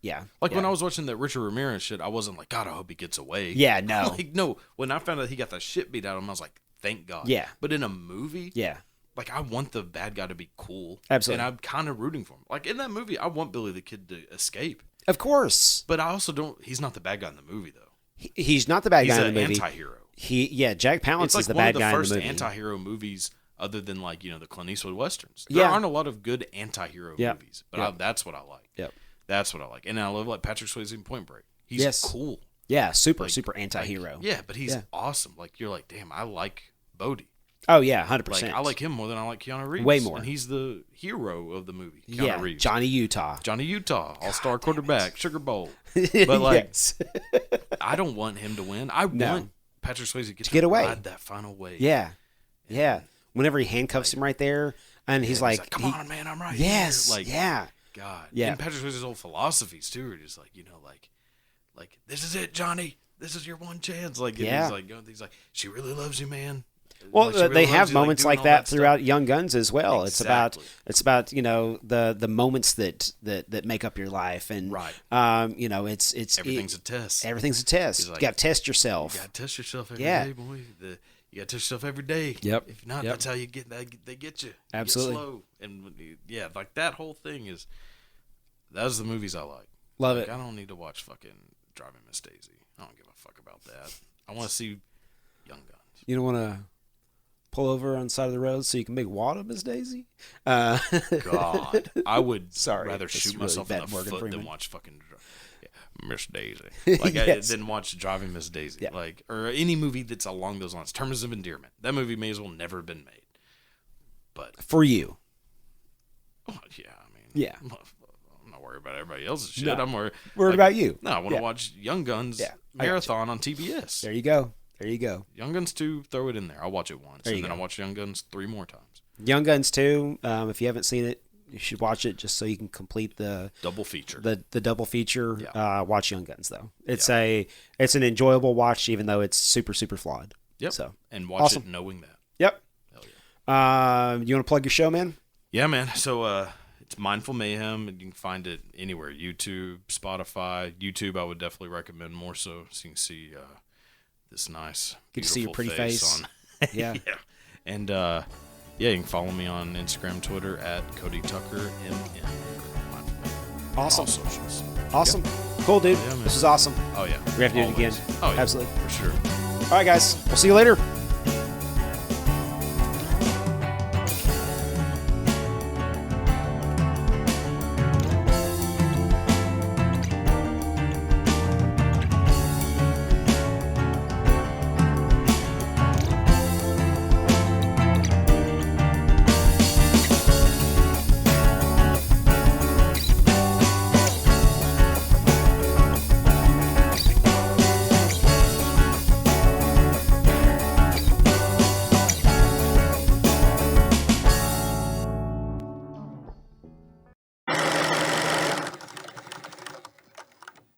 Yeah. Like when I was watching that Richard Ramirez shit, I wasn't like, God, I hope he gets away. Yeah, no. Like, no. When I found out he got the shit beat out of him, I was like, thank God. Yeah. But in a movie, yeah, like, I want the bad guy to be cool. Absolutely. And I'm kind of rooting for him. Like, in that movie, I want Billy the Kid to escape. Of course. But I also don't. He's not the bad guy in the movie, though. He's not the bad guy in the movie. He's an anti-hero. Jack Palance is the bad guy in the movie. It's like one of the first anti-hero movies, other than, like, you know, the Clint Eastwood westerns. Yeah. There aren't a lot of good anti-hero movies, but that's what I like. Yep. That's what I like. And I love, like, Patrick Swayze in Point Break. He's cool. Yeah, super anti-hero. Like, yeah, but he's awesome. Like, you're like, damn, I like Bodhi. Oh, yeah, 100%. Like, I like him more than I like Keanu Reeves. Way more. And he's the hero of the movie, Keanu Reeves. Johnny Utah, all-star quarterback, Sugar Bowl. But, like, yes. I don't want him to win. I want Patrick Swayze to get away. Ride that final wave. Yeah. Yeah. Whenever he handcuffs him right there, and he's like, come on, man, I'm right yes, here. Like, yeah. God. Yeah. And Patrick Swayze's old philosophies, too, are just like, you know, like, this is it, Johnny. This is your one chance. Like, he's like, she really loves you, man. Well, like, really they have moments like like that throughout Young Guns as well. Exactly. It's about you know the moments that make up your life, and you know it's everything's a test. Everything's a test. Like, you got to test yourself. You got to test yourself every day, boy. You got to test yourself every day. Yep. If not, that's how you get. They get you. Absolutely. You get slow. And like that whole thing is. Those are the movies I like. Love it. I don't need to watch fucking Driving Miss Daisy. I don't give a fuck about that. I want to see Young Guns. You don't want to pull over on the side of the road so you can make water, Miss Daisy? God, I would rather shoot really myself in the Morgan foot Freeman. than watch fucking Miss Daisy. Like, Yes. I didn't watch Driving Miss Daisy. Yeah. Like, or any movie that's along those lines. Terms of Endearment. That movie may as well never have been made. But For you. oh, yeah, I mean, Yeah. I'm not worried about everybody else's shit. No. I'm worried about you. No, I want to watch Young Guns marathon on TBS. There you go. Young Guns 2, throw it in there. I'll watch it once. And then I'll watch Young Guns 3 more times. Young Guns 2, if you haven't seen it, you should watch it just so you can complete the double feature. The double feature. Yeah. Watch Young Guns though. It's an enjoyable watch, even though it's super flawed. Yep. So and watch it knowing that. Yep. Hell yeah. You want to plug your show, man? Yeah, man. So it's Mindful Mayhem, and you can find it anywhere: YouTube, Spotify. YouTube, I would definitely recommend more so you can see this nice, good to see your pretty face. On. Yeah. And you can follow me on Instagram, Twitter at Cody Tucker MN. Awesome. All socials. Awesome. Cool, dude. Yeah, this is awesome. Oh yeah. We have to do it again. Oh yeah. Absolutely. For sure. All right, guys. We'll see you later.